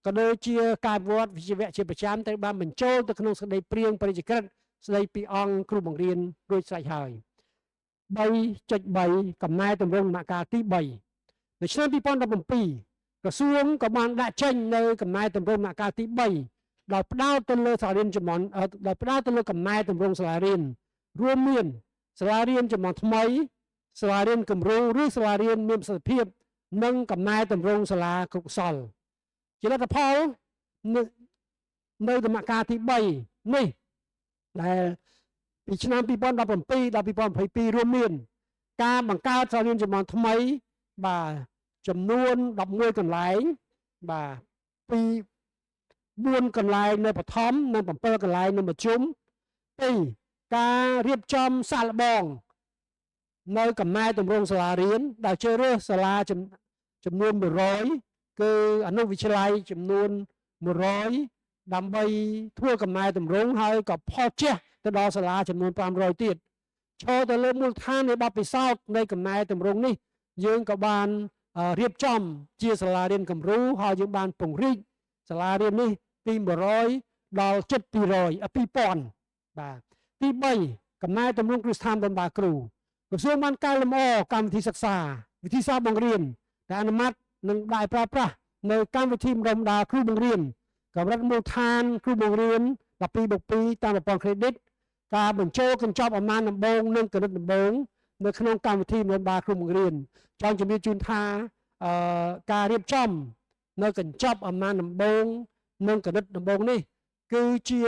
ក៏ដូចជាការអភិវឌ្ឍវិជ្ជាជាប្រចាំត្រូវបានបញ្ចូលទៅក្នុងសេចក្តីព្រាងបរិយាក្រិតស្តីពីអង្គគ្រូបង្រៀនរួចស្រេចហើយ3.3 កំណែតម្រង់ដំណាក់កាលទី3នៅឆ្នាំ2017ក្រសួងក៏បានដាក់ចេញនៅកំណែតម្រង់ដំណាក់កាលទី3ដោយផ្ដោតទៅលើសាលារៀនចំនួនដោយផ្ដោតទៅលើកំណែតម្រង់សាលារៀនរួមមានសាលារៀនចំនួនថ្មីសាលារៀនគំរូឬសាលារៀនមានប្រសិទ្ធភាពនិងកំណែតម្រង់សាលាគរុកសលជាលទ្ធផលនៅដំណាក់កាលទី3នេះដែលពីឆ្នាំ2017ដល់2022រួមមានការបង្កើតសាលារៀនចំនួនថ្មីបាទចំនួន11កន្លែងបាទពី4កន្លែងនៅបឋមនិង7កន្លែងនៅមធ្យម2ការរៀបចំសាកល្បងនៅកំណែតម្រង់សាលារៀនដែលជ្រើសរើសសាលាចំនួន100គឺអនុវិទ្យាល័យចំនួន100ដើម្បីធ្វើកំណែតម្រង់ហើយក៏ផុសជះទៅដល់សាលាចំនួន500ទៀតឈរទៅលើមូលដ្ឋាននៃបទពិសោធន៍នៃកំណែតម្រង់នេះយើងក៏បានរៀបចំជាសាលារៀនគំរូហើយយើងបានពង្រីកសាលារៀននេះពី100ដល់ជិត2000បាទទី3កំណែតម្រង់គ្រឹះស្ថានបណ្ដាគ្រូក្រសួងបានកែលម្អកម្មវិធីសិក្សាវិធីសាស្ត្របង្រៀនដែលអនុម័តនិងដាក់ប្រើប្រាស់នៅកម្មវិធីបណ្ដុំដាលគ្រូបង្រៀនកម្រិតមូលដ្ឋានគ្រូបង្រៀន12/2តាមប្រព័ន្ធ credit ការបញ្ចូលកញ្ចប់អំណាចដំបូងនិងគណិតដំបូងនៅក្នុងកម្មវិធីបណ្ដុំដាលគ្រូបង្រៀនចង់ជំរាបជូនថា ការរៀបចំនៅកញ្ចប់អំណាចដំបូងនិងគណិតដំបូងនេះគឺជា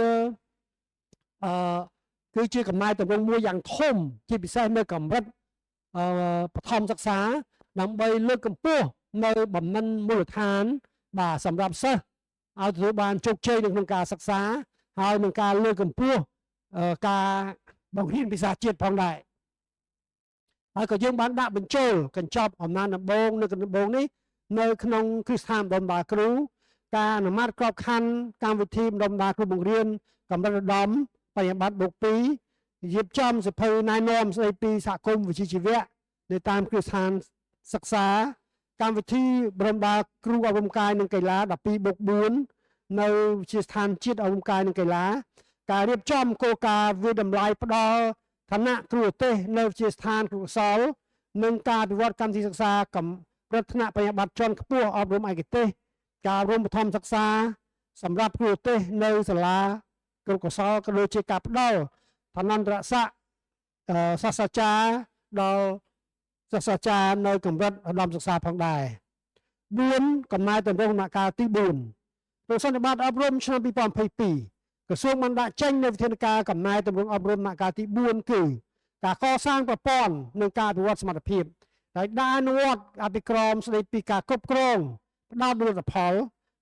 គឺជាកំណែតម្រង់មួយយ៉ាងធំជាពិសេសនៅកម្រិតបឋមសិក្សាដើម្បីលើកកម្ពស់នៅបំណិនមូលដ្ឋានបាទសម្រាប់សិស្សឲ្យទទួលបានជោគជ័យនៅក្នុងការសិក្សាហើយនឹងការលើកកម្ពស់ការបង្រៀនភាសាជាតិផងដែរហើយក៏យើងបានដាក់បញ្ចូលកញ្ចប់អំណាចដំបូងនៅដំបូងនេះនៅក្នុងគ្រឹះស្ថានបណ្ដុំបណ្ដាគ្រូការអនុម័តក្របខ័ណ្ឌកម្មវិធីបណ្ដុំបណ្ដាគ្រូបង្រៀនកម្រិតឧត្តមបរិញ្ញាបត្របូក2រៀបចំសភៅណែនាំស្ដីពីសហគមន៍វិជ្ជាជីវៈនៅតាមគ្រឹះស្ថានសិក្សាកម្មវិធីបណ្ដុំបណ្ដាគ្រូអប់រំកាយនិងកីឡា12+4នៅវិទ្យាស្ថានជាតិអប់រំកាយនិងកីឡាការរៀបចំគោលការណ៍វិតម្លៃផ្ដល់ឋានៈគ្រូឧទ្ទេសនៅវិទ្យាស្ថានគ្រូកុសលនិងការអភិវឌ្ឍកម្មវិធីសិក្សាកម្រិតថ្នាក់បរិញ្ញាបត្រជាន់ខ្ពស់អប់រំឯកទេសការអប់រំបឋមសិក្សាសម្រាប់គ្រូឧទ្ទេសនៅសាលាគ្រូកុសលក៏ដូចជាការផ្ដល់ឋានន្តរស័ក្តិសាស្ត្រាចារ្យដល់សាស្ត្រាចារ្យនៅកម្រិតឧត្តមសិក្សាផងដែរ4កំណែតម្រង់ដំណាក់កាលទី4ប្រសិទ្ធបត្តិអប់រំឆ្នាំ2022ក្រសួងបានដាក់ចេញនូវវិធានការកំណែតម្រង់អប់រំដំណាក់កាលទី4គឺការកសាងប្រព័ន្ធនិងការអភិវឌ្ឍសមត្ថភាពដោយដាក់អនុវត្តអភិក្រមស្ដីពីការគ្រប់គ្រងផ្ដោតលទ្ធផល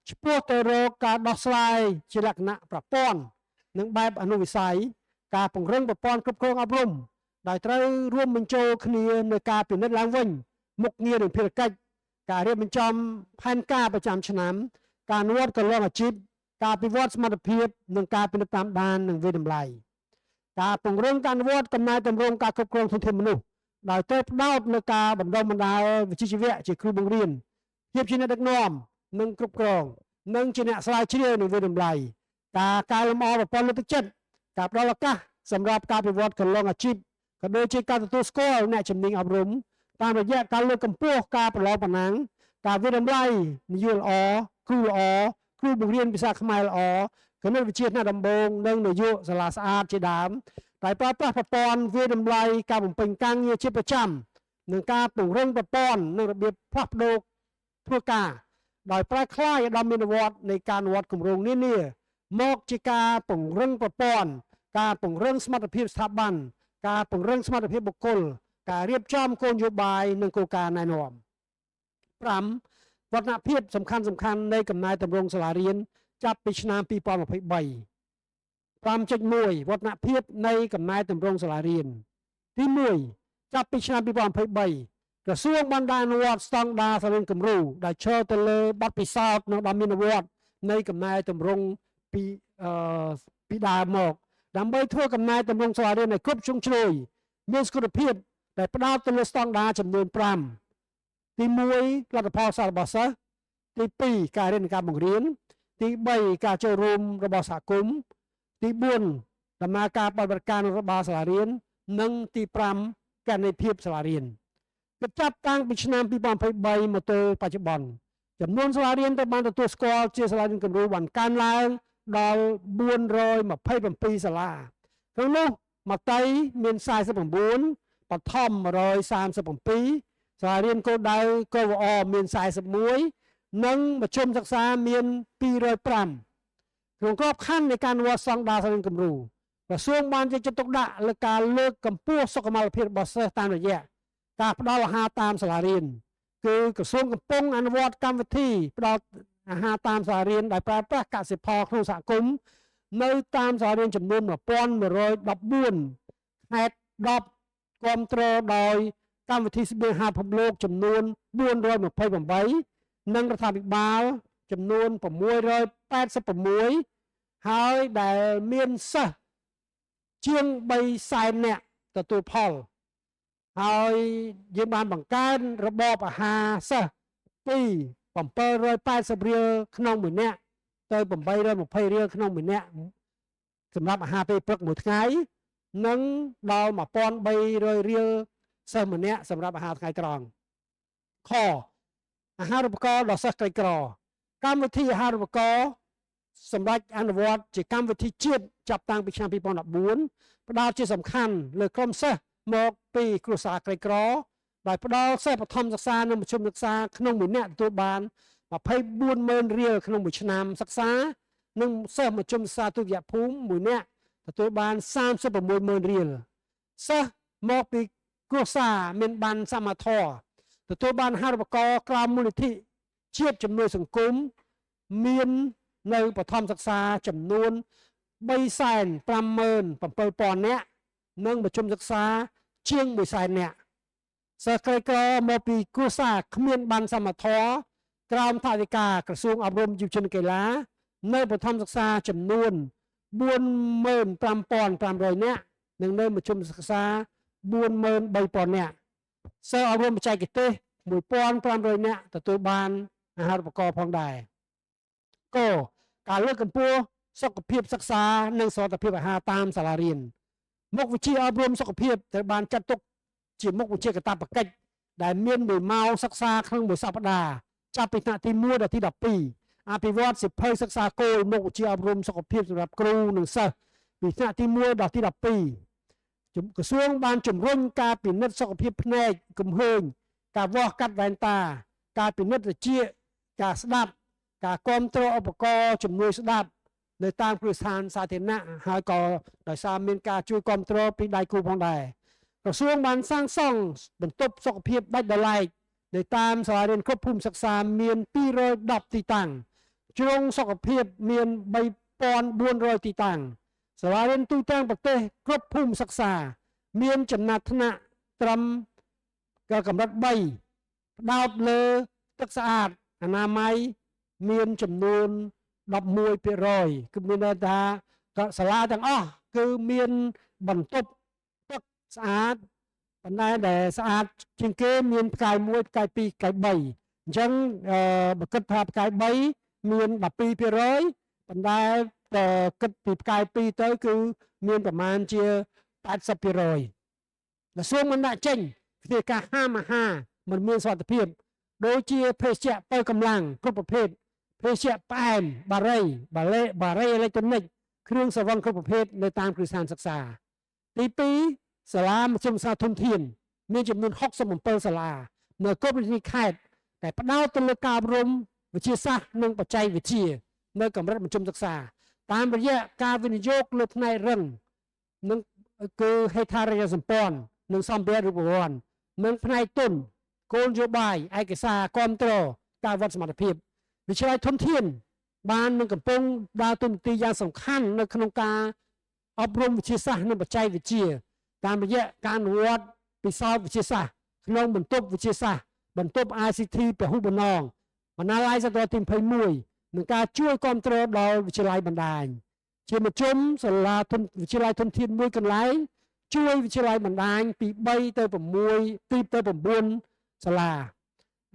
ឆ្ពោះទៅរកការដោះស្រាយជាលក្ខណៈប្រព័ន្ធនិងបែបអនុវិស័យការពង្រឹងប្រព័ន្ធគ្រប់គ្រងអប់រំដោយត្រូវរួមបញ្ចូលគ្នានៅការពិនិត្យឡើងវិញមុខងារនិងភារកិច្ចការរៀបបញ្ចំផែនការប្រចាំឆ្នាំការអនុវត្តគន្លងអាជីពការអភិវឌ្ឍសមត្ថភាពនិងការពិនិត្យតាមដាននិងវិតម្លៃការពង្រឹងការអនុវត្តកំណែតម្រង់ការគ្រប់គ្រងធនធានមនុស្សដោយត្រូវផ្ដោតលើការបណ្ដុំបណ្ដាលវិជ្ជាជីវៈជាគ្រូបង្រៀនភាពជាអ្នកដឹកនាំនិងគ្រប់គ្រងនិងជាអ្នកស្រាវជ្រាវនិងវិតម្លៃការកែលម្អប្រព័ន្ធលើកទឹកចិត្តការផ្ដល់ឱកាសសម្រាប់ការអភិវឌ្ឍគន្លងអាជីពក៏ដូចជាការទទួលស្គាល់អ្នកជំនាញអប់រំតាមរយៈការលើកកម្ពស់ការប្រឡងប្រណាំងការវិតម្លៃនយោបាយល្អគ្រូល្អគ្រូបង្រៀនភាសាខ្មែរល្អគណិតវិទ្យាថ្នាក់ដំបូងនិងនយោបាយសាលាស្អាតជាដើមដោយប្រើប្រាស់ប្រព័ន្ធវិតម្លៃការបំពេញការងារជាប្រចាំនិងការពង្រឹងប្រព័ន្ធនិងរបៀបផ្លាស់ប្ដូរធ្វើការដោយប្រែក្លាយឲ្យដល់មានវត្តនៃការអនុវត្តគម្រោងនានាមកជាការពង្រឹងប្រព័ន្ធការពង្រឹងសមត្ថភាពស្ថាប័នការពង្រឹងសមត្ថភាពបុគ្គលការរៀបចំគោលនយោបាយនិងគោលការណ៍ណែនាំ5វឌ្ឍនភាពសំខាន់នៃកំណែតម្រង់សាលារៀនចាប់ពីឆ្នាំ2023 5.1 វឌ្ឍនភាពនៃកំណែតម្រង់សាលារៀនទី1ចាប់ពីឆ្នាំ2023ក្រសួងបានដាក់អនុវត្តស្តង់ដារសាលារៀនគំរូដែលឈរទៅលើបទពិសោធន៍និងដ៏មានប្រវត្តិនៃកំណែតម្រង់ពីដើមមកដើម្បីធ្វើកំណែតម្រង់សាលារៀនឲ្យគ្រប់ជ្រុងជ្រោយមានសុខភាពដែលផ្ដោតទៅលើស្តង់ដារចំនួន5ទី1លទ្ធផលសាស្ត្ររបស់សិស្សទី2ការរៀនការបង្រៀនទី3ការចូលរួមរបស់សហគមន៍ទី4ដំណើរការបដិបត្តិការរបស់សាលារៀននិងទី5គណនេយ្យភាពសាលារៀនគិតចាប់តាំងពីឆ្នាំ2023មកទល់បច្ចុប្បន្នចំនួនសាលារៀនដែលបានទទួលស្គាល់ជាសាលារៀនគំរូបានកើនឡើងដល់427សាលាក្នុងនោះមត្តេយ្យមាន49បឋម137សាលារៀនគោលដៅកវអមាន41និងមជ្ឈមសិក្សាមាន205ក្នុងក្របខ័ណ្ឌនៃការអនុវត្តស្តង់ដារសាលារៀនគំរូក្រសួងបានយកចិត្តទុកដាក់លើការលើកកម្ពស់សុខុមាលភាពរបស់សិស្សតាមរយៈការផ្ដល់អាហារតាមសាលារៀនគឺក្រសួងកំពុងអនុវត្តកម្មវិធីផ្ដល់អាហារតាមសាលារៀនដោយប្រើប្រាស់កសិផលក្នុងសហគមន៍នៅតាមសាលារៀនចំនួន1114ខេត្ត10គាំទ្រដោយកម្មវិធីស្បៀងអាហារពិភពលោកចំនួន428និងរដ្ឋាភិបាលចំនួន686ហើយដែលមានសិស្សជាង300,000នាក់ទទួលផលហើយយើងបានបង្កើនរបបអាហារសិស្សពី780រៀលក្នុងមួយនាក់ទៅ820រៀលក្នុងមួយនាក់សម្រាប់អាហារពេលព្រឹកមួយថ្ងៃនិងដល់1300រៀលសិស្សម្នាក់សម្រាប់អាហារថ្ងៃត្រង់ខអាហារូបករណ៍ដល់សិស្សក្រីក្រកម្មវិធីអាហារូបករណ៍សម្រាប់អនុវត្តជាកម្មវិធីជាតិចាប់តាំងពីឆ្នាំ2014ផ្ដោតជាសំខាន់លើក្រុមសិស្សមកពីគ្រួសារក្រីក្រ ដោយផ្ដល់សិស្សបឋមសិក្សានិងមធ្យមសិក្សាក្នុងមួយនាក់ទទួលបាន24,000រៀលក្នុងមួយឆ្នាំសិក្សានិងសិស្សមធ្យមសិក្សាទុតិយភូមិមួយនាក់ទទួលបាន36,000រៀលសិស្សមកពីគ្រួសារមានបានសមាធរទទួលបានអាហារូបករណ៍ក្រៅមូលនិធិជាតិជំនួយសង្គមមាននៅបឋមសិក្សាចំនួន357,000នាក់និងមធ្យមសិក្សាជាង100,000នាក់សិស្សក្រីក្រមកពីគ្រួសារគ្មានបានសមាធរក្រោមថវិកាក្រសួងអប់រំយុវជនកីឡានៅបឋមសិក្សាចំនួន45,500នាក់និងនៅមធ្យមសិក្សា43,000នាក់សិស្សអប់រំបច្ចេកទេស1,500នាក់ទទួលបានអាហារូបករណ៍ផងដែរកការលើកកម្ពស់សុខភាពសិក្សានិងសុខភាពអាហារតាមសាលារៀនមុខវិជ្ជាអប់រំសុខភាពត្រូវបានចាត់ទុកជាមុខវិជ្ជាកាតព្វកិច្ចដែលមាន1ម៉ោងសិក្សាក្នុងមួយសប្តាហ៍ចាប់ពីថ្នាក់ទី1ដល់ទី12អភិវឌ្ឍសិភៅសិក្សាគោលមុខវិជ្ជាអប់រំសុខភាពសម្រាប់គ្រូនិងសិស្សពីថ្នាក់ទី1ដល់ទី12ក្រសួងបានជំរុញការពិនិត្យសុខភាពភ្នែកគំហើញការវាស់កាត់វ៉ែនតាការពិនិត្យត្រចៀកការស្ដាប់ការគ្រប់គ្រងឧបករណ៍ជំនួយស្ដាប់នៅតាមគ្រឹះស្ថានសាធារណៈហើយក៏ដោយសារមានការជួយគ្រប់គ្រងពីដៃគូផងដែរក្រសួងបានសាងសង់បន្ទប់សុខភាពដាច់ដោយឡែកនៅតាមសាលារៀនគ្រប់ភូមិសិក្សាមាន210ទីតាំងជ្រុងសុខភាពមាន3,400ទីតាំងសាលារៀនទូទាំងប្រទេសគ្រប់ភូមិសិក្សាមានចំណាត់ថ្នាក់ត្រឹមកម្រិត3ផ្ដោតលើទឹកស្អាតអនាម័យមានចំនួន11%គឺមានន័យថាសាលាទាំងអស់គឺមានបន្ទប់ទឹកស្អាតប៉ុន្តែដែលស្អាតជាងគេមានផ្កាយ1ផ្កាយ2ផ្កាយ3អញ្ចឹងបើគិតថាផ្កាយ3មាន12%ប៉ុន្តែគិតពីផ្កាយ2ទៅគឺមានប្រមាណជា80%ក្រសួងបានដាក់ចេញវិធានការហាមអាហារមិនមានសុវត្ថិភាពដូចជាភេសជ្ជៈបើកម្លាំងគ្រប់ប្រភេទភេសជ្ជៈផ្អែមបារីអេឡិចត្រូនិកគ្រឿងស្រវឹងគ្រប់ប្រភេទនៅតាមគ្រឹះស្ថានសិក្សាទី2សាលាមជ្ឈមសាធនធានមានចំនួន67សាលានៅគ្រប់រាជធានីខេត្តតែផ្ដោតទៅលើការអប់រំវិទ្យាសាស្ត្រនិងបច្ចេកវិទ្យានៅកម្រិតមជ្ឈមសិក្សាតាមរយៈការវិនិយោគលើផ្នែករឹងនិងគឺហេដ្ឋារចនាសម្ព័ន្ធនិងសម្ភារៈរូបវន្តនិងផ្នែកទុនគោលនយោបាយឯកសារគ្រប់គ្រងការវត្តសមត្ថភាពវិទ្យាល័យធនធានបាននឹងកំពុងដើរតួនាទីយ៉ាងសំខាន់នៅក្នុងការអប់រំវិទ្យាសាស្ត្រនិងបច្ចេកវិទ្យាតាមរយៈការអនុវត្តពិសោធន៍វិទ្យាសាស្ត្រក្នុងបន្ទប់វិទ្យាសាស្ត្របន្ទប់ ICT ពហុបំណងបណ្ណាល័យសតវត្សទី21និងការជួយគ្រប់គ្រងដល់វិទ្យាល័យបណ្ដាញជាមជ្ឈមសាលាវិទ្យាល័យធនធានមួយកន្លែងជួយវិទ្យាល័យបណ្ដាញពី3ទៅ6ទីទៅ9សាលា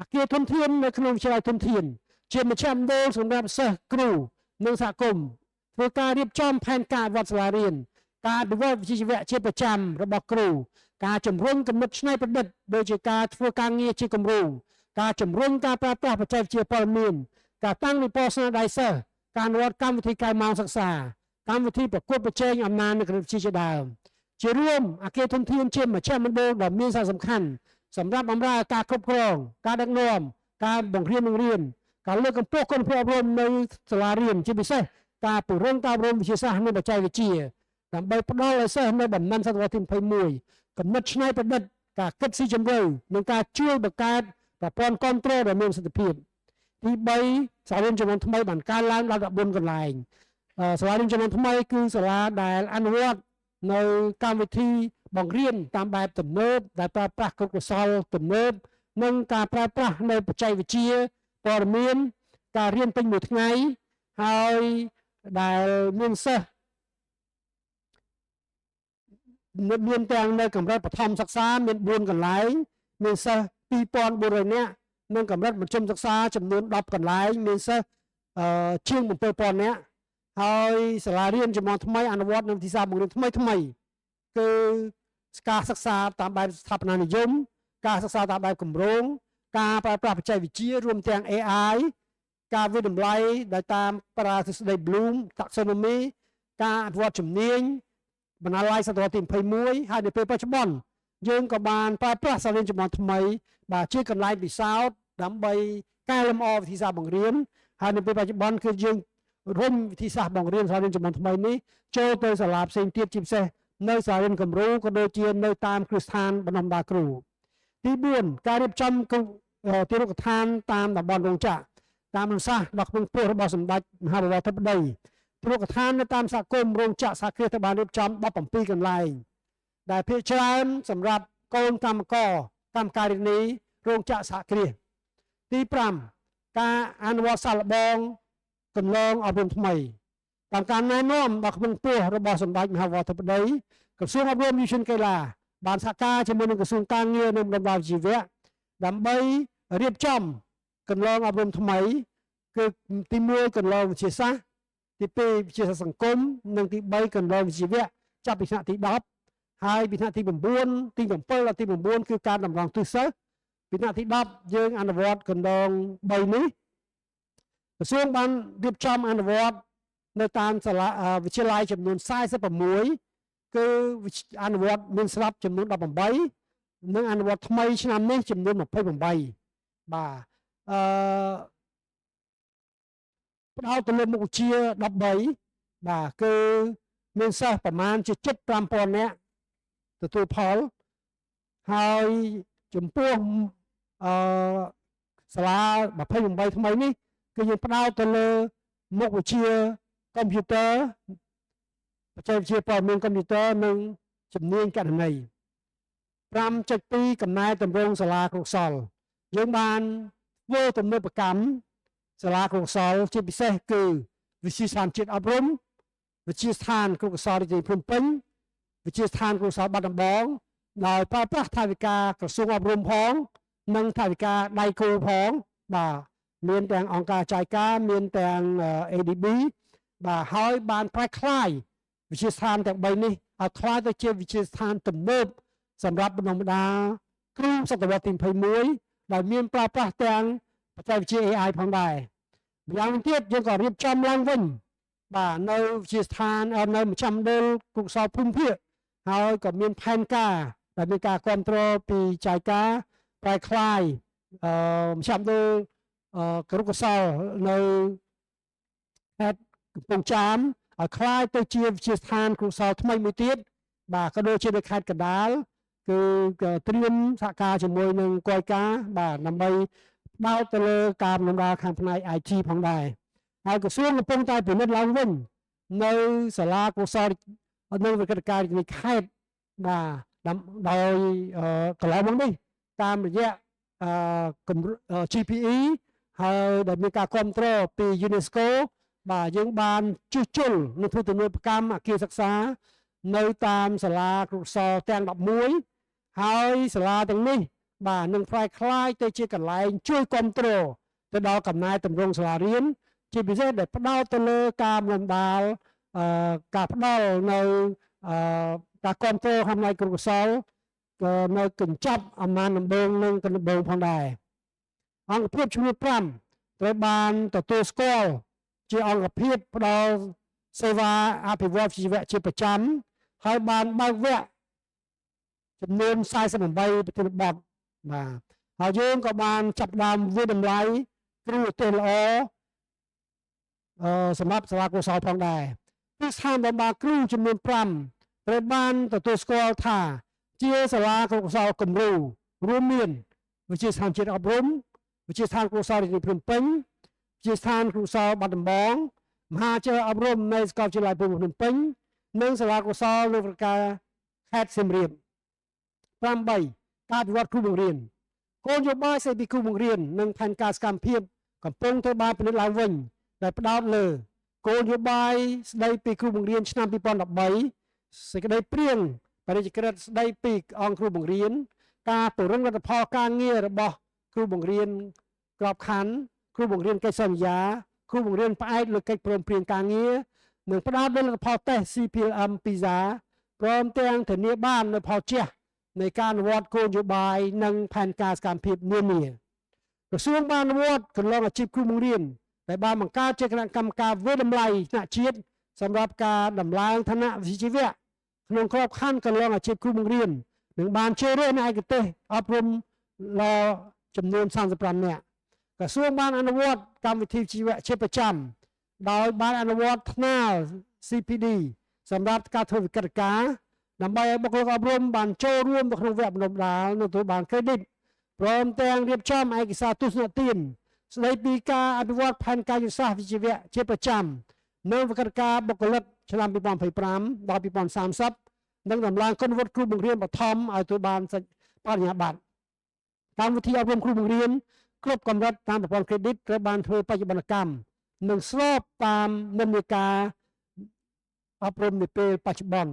អគារធនធាននៅក្នុងវិទ្យាល័យធនធានជាមជ្ឈមណ្ឌលសម្រាប់សិស្សគ្រូនិងសហគមន៍ធ្វើការរៀបចំផែនការវត្តសាលារៀនការអភិវឌ្ឍវិជ្ជាជីវៈជាប្រចាំរបស់គ្រូការជំរុញគំនិតច្នៃប្រឌិតដូចជាការធ្វើការងារជាគំរូការជំរុញការប្រើប្រាស់បច្ចេកវិទ្យាព័ត៌មានការតាំងវិព័រស្នាដៃសិស្សការអនុវត្តកម្មវិធីកែម៉ោងសិក្សាកម្មវិធីប្រកួតប្រជែងអំណាចនៅក្នុងវិទ្យាជាដើមជារួមអគារធនធានជាមជ្ឈមណ្ឌលដ៏មានសារៈសំខាន់សម្រាប់បម្រើការគ្រប់គ្រងការដឹកនាំការបង្រៀនបង្រៀនការលើកកម្ពស់គុណភាពអប់រំនៅសាលារៀនជាពិសេសការពង្រឹងការអប់រំវិទ្យាសាស្ត្រនិងបច្ចេកវិទ្យាដើម្បីផ្ដល់ឲ្យសិស្សនៅបំណិនសតវត្សទី21គំនិតច្នៃប្រឌិតការគិតស៊ីជម្រៅនិងការជួយបង្កើតប្រព័ន្ធគ្រប់គ្រងដ៏មានប្រសិទ្ធភាពទី3សាលារៀនចំនួនថ្មីបានកើនឡើងដល់14កន្លែងសាលារៀនចំនួនថ្មីគឺសាលាដែលអនុវត្តនៅកម្មវិធីបង្រៀនតាមបែបទំនើបដែលប្រើប្រាស់គរុកោសល្យទំនើបនិងការប្រើប្រាស់នៅបច្ចេកវិទ្យាព័ត៌មានការរៀនពេញមួយថ្ងៃហើយដែលមានសិស្សមានទាំងនៅកម្រិតបឋមសិក្សាមាន4កន្លែងមានសិស្ស2,400នាក់និងកម្រិតមធ្យមសិក្សាចំនួន10កន្លែងមានសិស្សជាង7,000នាក់ហើយសាលារៀនចំនួនថ្មីអនុវត្តនៅវិធីសាស្ត្របង្រៀនថ្មីគឺការសិក្សាតាមបែបស្ថាបនានិយមការសិក្សាតាមបែបគម្រោងការប្រើប្រាស់បច្ចេកវិទ្យារួមទាំង AI ការវិតម្លៃដោយតាមប្រាទ្រឹស្ដី Bloom Taxonomy ការអភិវឌ្ឍជំនាញបណ្ណាល័យសតវត្សទី21ហើយនៅពេលបច្ចុប្បន្ន យើងក៏បានប្រើប្រាស់សាលារៀនចំនួនថ្មីបាទជាកន្លែងពិសោធន៍ដើម្បីកែលម្អវិធីសាស្ត្របង្រៀនហើយនៅពេលបច្ចុប្បន្នគឺយើងរុំវិធីសាស្ត្របង្រៀនសាលារៀនចំនួនថ្មីនេះចូលទៅសាលាផ្សេងទៀតជាពិសេសនៅសាលារៀនគំរូក៏ដូចជានៅតាមគ្រឹះស្ថានបណ្ដុះបណ្ដាលគ្រូទី4ការរៀបចំទីរកដ្ឋានតាមតំបន់រោងចក្រតាមअनुសាសន៍ដ៏ខ្ពង់ខ្ពស់របស់សម្ដេចមហាបវរធិបតីទីរកដ្ឋាននៅតាមសហគមន៍រោងចក្រសហគ្រាសត្រូវបានរៀបចំ17កន្លែងដែលភាគច្រើនសម្រាប់កូនកម្មករកម្មការិនីរោងចក្រសហគ្រាសទី5ការអនុវត្តសាកល្បងកន្លងអប់រំថ្មីតាមការណែនាំដ៏ខ្ពង់ខ្ពស់របស់សម្ដេចមហាបវរធិបតីក្រសួងអប់រំយុវជនកីឡាបានសហការជាមួយនឹងក្រសួងការងារនិងបណ្ដុះបណ្ដាលជីវៈដើម្បីរៀបចំកន្លងអប់រំថ្មីគឺទី1កន្លងវិទ្យាសាស្ត្រទី2វិទ្យាសាស្ត្រសង្គមនិងទី3កន្លងវិជ្ជាជីវៈចាប់ពីថ្នាក់ទី10ហើយពីថ្នាក់ទី9ទី7ដល់ទី9គឺការតម្រង់ទិសសិស្សពីថ្នាក់ទី10យើងអនុវត្តកន្លង3នេះក្រសួងបានរៀបចំអនុវត្តនៅតាមសាលាវិទ្យាល័យចំនួន46គឺអនុវត្តមានស្រាប់ចំនួន18និងអនុវត្តថ្មីឆ្នាំនេះចំនួន28បាទផ្ដោតទៅលើមុខវិជ្ជា13បាទគឺមានសិស្សប្រមាណជា75,000នាក់ទទួលផលហើយចំពោះសាលា28ថ្មីនេះគឺយើងផ្ដោតទៅលើមុខវិជ្ជាកុំព្យូទ័របច្ចេកវិទ្យាព័ត៌មានកុំព្យូទ័រនិងជំនាញគណនេយ្យ 5.2 កំណែតម្រង់សាលាគ្រូកុសលយើងបានធ្វើទំនើបកម្មសាលាគ្រូកុសលជាពិសេសគឺវិទ្យាស្ថានជាតិអប់រំវិទ្យាស្ថានគ្រូកុសលរាជធានីភ្នំពេញវិទ្យាស្ថានគ្រូកុសលបាត់ដំបងដោយប្រើប្រាស់ថវិកាក្រសួងអប់រំផងនិងថវិកាដៃគូផងបាទមានទាំងអង្គការចាយការមានទាំង ADB បាទហើយបានប្រែក្លាយវិទ្យាស្ថានទាំង3នេះឲ្យក្លាយទៅជាវិទ្យាស្ថានទំនើបសម្រាប់បណ្ដុះបណ្ដាលគ្រូសតវត្សទី21ដែលមានប្រើប្រាស់ទាំងបច្ចេកវិទ្យា AI ផងដែរម្យ៉ាងវិញទៀតយើងក៏រៀបចំឡើងវិញបាទនៅវិទ្យាស្ថាននៅមជ្ឈមណ្ឌលគ្រូកុសលភូមិភាគហើយក៏មានផែនការដែលមានការគ្រប់គ្រងពីចាយការប្រែក្លាយមជ្ឈមណ្ឌលគ្រូកុសលនៅខេត្តកំពង់ចាមឲ្យក្លាយទៅជាវិទ្យាស្ថានគ្រូកុសលថ្មីមួយទៀតបាទក៏ដូចជានៅខេត្តកណ្ដាលគឺត្រៀមសហការជាមួយនឹងគយការបាទដើម្បីដោតទៅលើការបណ្ដុះបណ្ដាលខាងផ្នែក IT ផងដែរហើយក្រសួងកំពុងតែពិនិត្យឡើងវិញនៅសាលាគ្រូកុសលនៅវិទ្យាការនៃខេត្តបាទដោយកន្លងមកនេះតាមរយៈGPE ហើយដែលមានការគ្រប់គ្រងពី UNESCO បាទយើងបានជួសជុលនិងធ្វើទំនើបកម្មអគារសិក្សានៅតាមសាលាគ្រូកុសលទាំង11ហើយសាលាទាំងនេះបាទនឹងផ្លាយคล้ายទៅជាកន្លែងជួយគ្រប់គ្រងទៅដល់កំណែតម្រង់សាលារៀនជាពិសេសដែលផ្ដោតទៅលើការបណ្ដុះបណ្ដាលការផ្ដល់នៅការគ្រប់គ្រងខាងផ្នែកគ្រូកុសលក៏នៅកញ្ចប់អាមានដំបងនិងកណ្ដបងផងដែរអង្គភាពចំនួន5ត្រូវបានទទួលស្គាល់ជាអង្គភាពផ្ដល់សេវាអភិវឌ្ឍជីវៈជាប្រចាំហើយបានបើកវគ្គចំនួន48ប្រធានបទបាទហើយយើងក៏បានចាប់ផ្ដើមវិតម្លៃគ្រូឧទ្ទេសល្អសម្រាប់សាលាគ្រូកុសលផងដែរពីស្ថានបម្រើគ្រូចំនួន5ត្រូវបានទទួលស្គាល់ថាជាសាលាគ្រូកុសលគំរូរួមមានវិទ្យាស្ថានជាតិអប់រំវិទ្យាស្ថានគ្រូកុសលរាជធានីភ្នំពេញវិទ្យាស្ថានគ្រូកុសលបាត់ដំបងមហាវិទ្យាល័យអប់រំនៃសាកលវិទ្យាល័យភូមិភ្នំពេញនិងសាលាគ្រូកុសលនៅការខេត្តសៀមរាប8ការវិវត្តគ្រូបង្រៀនគោលនយោបាយស្តីពីគ្រូបង្រៀននិងផែនការសកម្មភាពកំពុងត្រូវបានពិនិត្យឡើងវិញដែលផ្ដោតលើគោលនយោបាយស្តីពីគ្រូបង្រៀនឆ្នាំ2013សេចក្តីព្រាងបរិយាក្រិតស្តីពីអង្គគ្រូបង្រៀនការពង្រឹងលទ្ធផលការងាររបស់គ្រូបង្រៀនក្របខ័ណ្ឌគ្រូបង្រៀនកិច្ចសន្យាគ្រូបង្រៀនផ្អែកលើកិច្ចព្រមព្រៀងការងារនិងផ្ដោតលើលទ្ធផលតេស្ត CPLM PISA ព្រមទាំងធានាបាននូវផលជះនៃការអនុវត្តគោលនយោបាយនិងផែនការសកម្មភាពនានាក្រសួងបានអនុវត្តកន្លងអាជីពគ្រូបង្រៀនដែលបានបង្កើតជាគណៈកម្មការវិតម្លៃថ្នាក់ជាតិសម្រាប់ការដំឡើងឋានៈវិជ្ជាជីវៈក្នុងក្របខ័ណ្ឌកន្លងអាជីពគ្រូបង្រៀន នឹងបានជ្រើសរើសអ្នកឯកទេសអប់រំលចំនួន35នាក់ក្រសួងបានអនុវត្តកម្មវិធីជីវៈជាប្រចាំដោយបានអនុវត្តថ្នាល CPD សម្រាប់ការធ្វើវិក្រិតការដើម្បីឲ្យបុគ្គលិកអប់រំបានចូលរួមនៅក្នុងវគ្គបណ្ដុះបណ្ដាលនិងទទួលបាន credit ព្រមទាំងរៀបចំឯកសារទស្សនទានស្ដីពីការអភិវឌ្ឍផែនការយុទ្ធសាស្ត្រវិជ្ជាជីវៈជាប្រចាំនៅវិក្រិតការបុគ្គលិកឆ្នាំ2025ដល់2030និងដំឡើងគុណវុឌ្ឍិគ្រូបង្រៀនបឋមឲ្យទទួលបានបរិញ្ញាបត្រកម្មវិធីអប់រំគ្រូបង្រៀនគ្រប់កម្រិតតាមប្រព័ន្ធ credit ត្រូវបានធ្វើបច្ចុប្បន្នកម្មនិងស្របតាមនិន្នាការអប់រំនាពេលបច្ចុប្បន្ន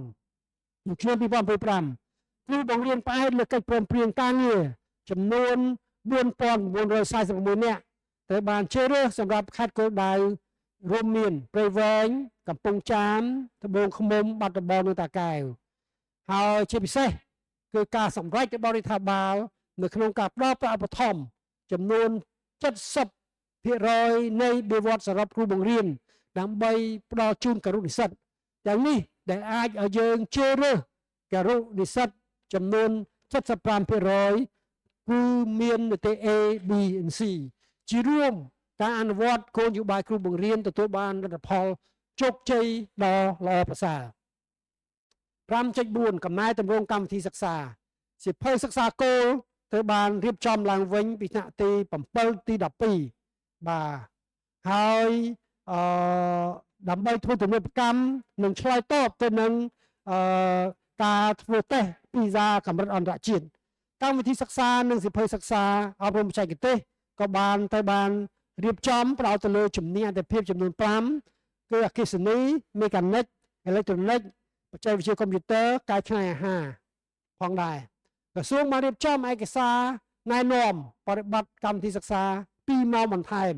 នៅឆ្នាំ2025គ្រូបង្រៀនផ្អែកលើកិច្ចព្រមព្រៀងការងារចំនួន4946នាក់ត្រូវបានជ្រើសរើសសម្រាប់ខេត្តគោលដៅរួមមានព្រៃវែងកំពង់ចាមត្បូងឃ្មុំបាត់ដំបងនិងតាកែវហើយជាពិសេសគឺការសម្រេចរបស់រដ្ឋាភិបាលនៅក្នុងការផ្តល់ប្រាក់ឧបត្ថម្ភចំនួន70%នៃបៀវត្សសរុបគ្រូបង្រៀនដើម្បីផ្ដល់ជូនគរុនិស្សិតទាំងនេះដែលអាចឲ្យយើងជ្រើសរើសគរុនិស្សិតចំនួន75%គឺមាននីតិ A B and C ជារួមការអនុវត្តគោលនយោបាយគ្រូបង្រៀនទទួលបានលទ្ធផលជោគជ័យដ៏ល្អប្រសើរ 5.4 កំណែទម្រង់កម្មវិធីសិក្សាសៀវភៅសិក្សាគោលត្រូវបានរៀបចំឡើងវិញពីថ្នាក់ទី7ទី12បាទហើយដើម្បីធ្វើទំនើបកម្មនិងឆ្លើយតបទៅនឹងការធ្វើតេស្តពីសាកម្រិតអន្តរជាតិកម្មវិធីសិក្សានិងសៀវភៅសិក្សាអប់រំបច្ចេកទេសក៏បានរៀបចំផ្ដោតទៅលើជំនាញអន្តរភាពចំនួន5គឺអគ្គិសនីមេកានិកអេឡិចត្រូនិកបច្ចេកវិទ្យាកុំព្យូទ័រការច្នៃអាហារផងដែរក្រសួងបានរៀបចំឯកសារណែនាំបរិបត្តិកម្មវិធីសិក្សា2ម៉ោងបន្ថែម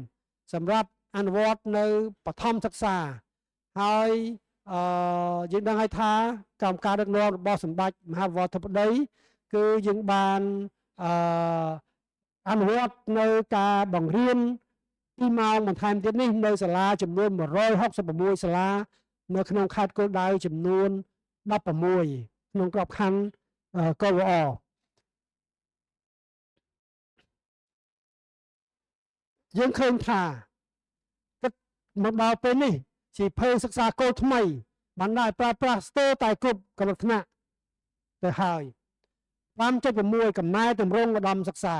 សម្រាប់អនុវត្តនៅបឋមសិក្សាហើយយើងដឹងហើយថាកម្មការដឹកនាំរបស់សម្ដេចមហាវត្តធិបតីគឺយើងបានអនុវត្តនៅការបង្រៀន2ម៉ោងបន្ថែមទៀតនេះនៅសាលាចំនួន166សាលានៅក្នុងខេត្តគោលដៅចំនួន16ក្នុងក្របខ័ណ្ឌកវអយើងឃើញថាគិតមកដល់ពេលនេះសៀវភៅសិក្សាគោលថ្មីបានដាក់ប្រើប្រាស់ស្ទើរតែគ្រប់កម្រិតថ្នាក់ទៅហើយ5.6 កំណែទម្រង់ឧត្តមសិក្សា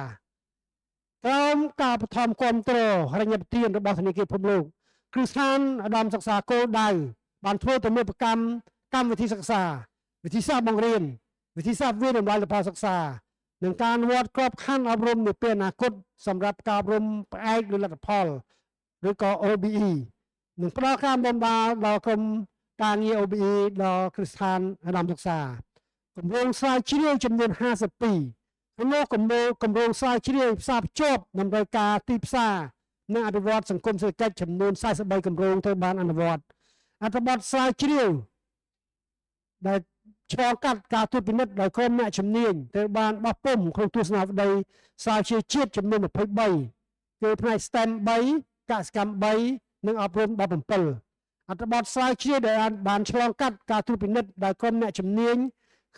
ក្រោមការបឋមគ្រប់គ្រងហិរញ្ញប្បទានរបស់ធនាគារពិភពលោកគ្រឹះស្ថានឧត្តមសិក្សាគោលដៅបានធ្វើទំនើបកម្មវិធីសិក្សាវិធីសាស្ត្របង្រៀនវិធីសាស្ត្រវិនិយោគផលសិក្សានិងការអនុវត្តក្របខ័ណ្ឌអប់រំនាពេលអនាគតសម្រាប់ការអប់រំផ្អែកលើលទ្ធផលឬក៏ OBE និងផ្ដល់ការបំពេញដល់ក្រុមការងារ OBE ដល់គ្រឹះស្ថានឧត្តមសិក្សាគម្រោងស្រាវជ្រាវចំនួន52ក្នុងគម្រោងស្រាវជ្រាវផ្សារភ្ជាប់តម្រូវការទីផ្សារនិងអភិវឌ្ឍសង្គមសេដ្ឋកិច្ចចំនួន43គម្រោងត្រូវបានអនុវត្តអត្ថបទស្រាវជ្រាវដែលឆ្លងកាត់ការត្រួតពិនិត្យដោយក្រុមអ្នកជំនាញត្រូវបានបោះពុម្ពក្នុងទស្សនាវដ្តីស្រាវជ្រាវជាតិចំនួន23គឺផ្នែក STEM 3 កសិកម្ម3និងអប់រំ17អត្ថបទស្រាវជ្រាវដែលបានឆ្លងកាត់ការត្រួតពិនិត្យដោយក្រុមអ្នកជំនាញ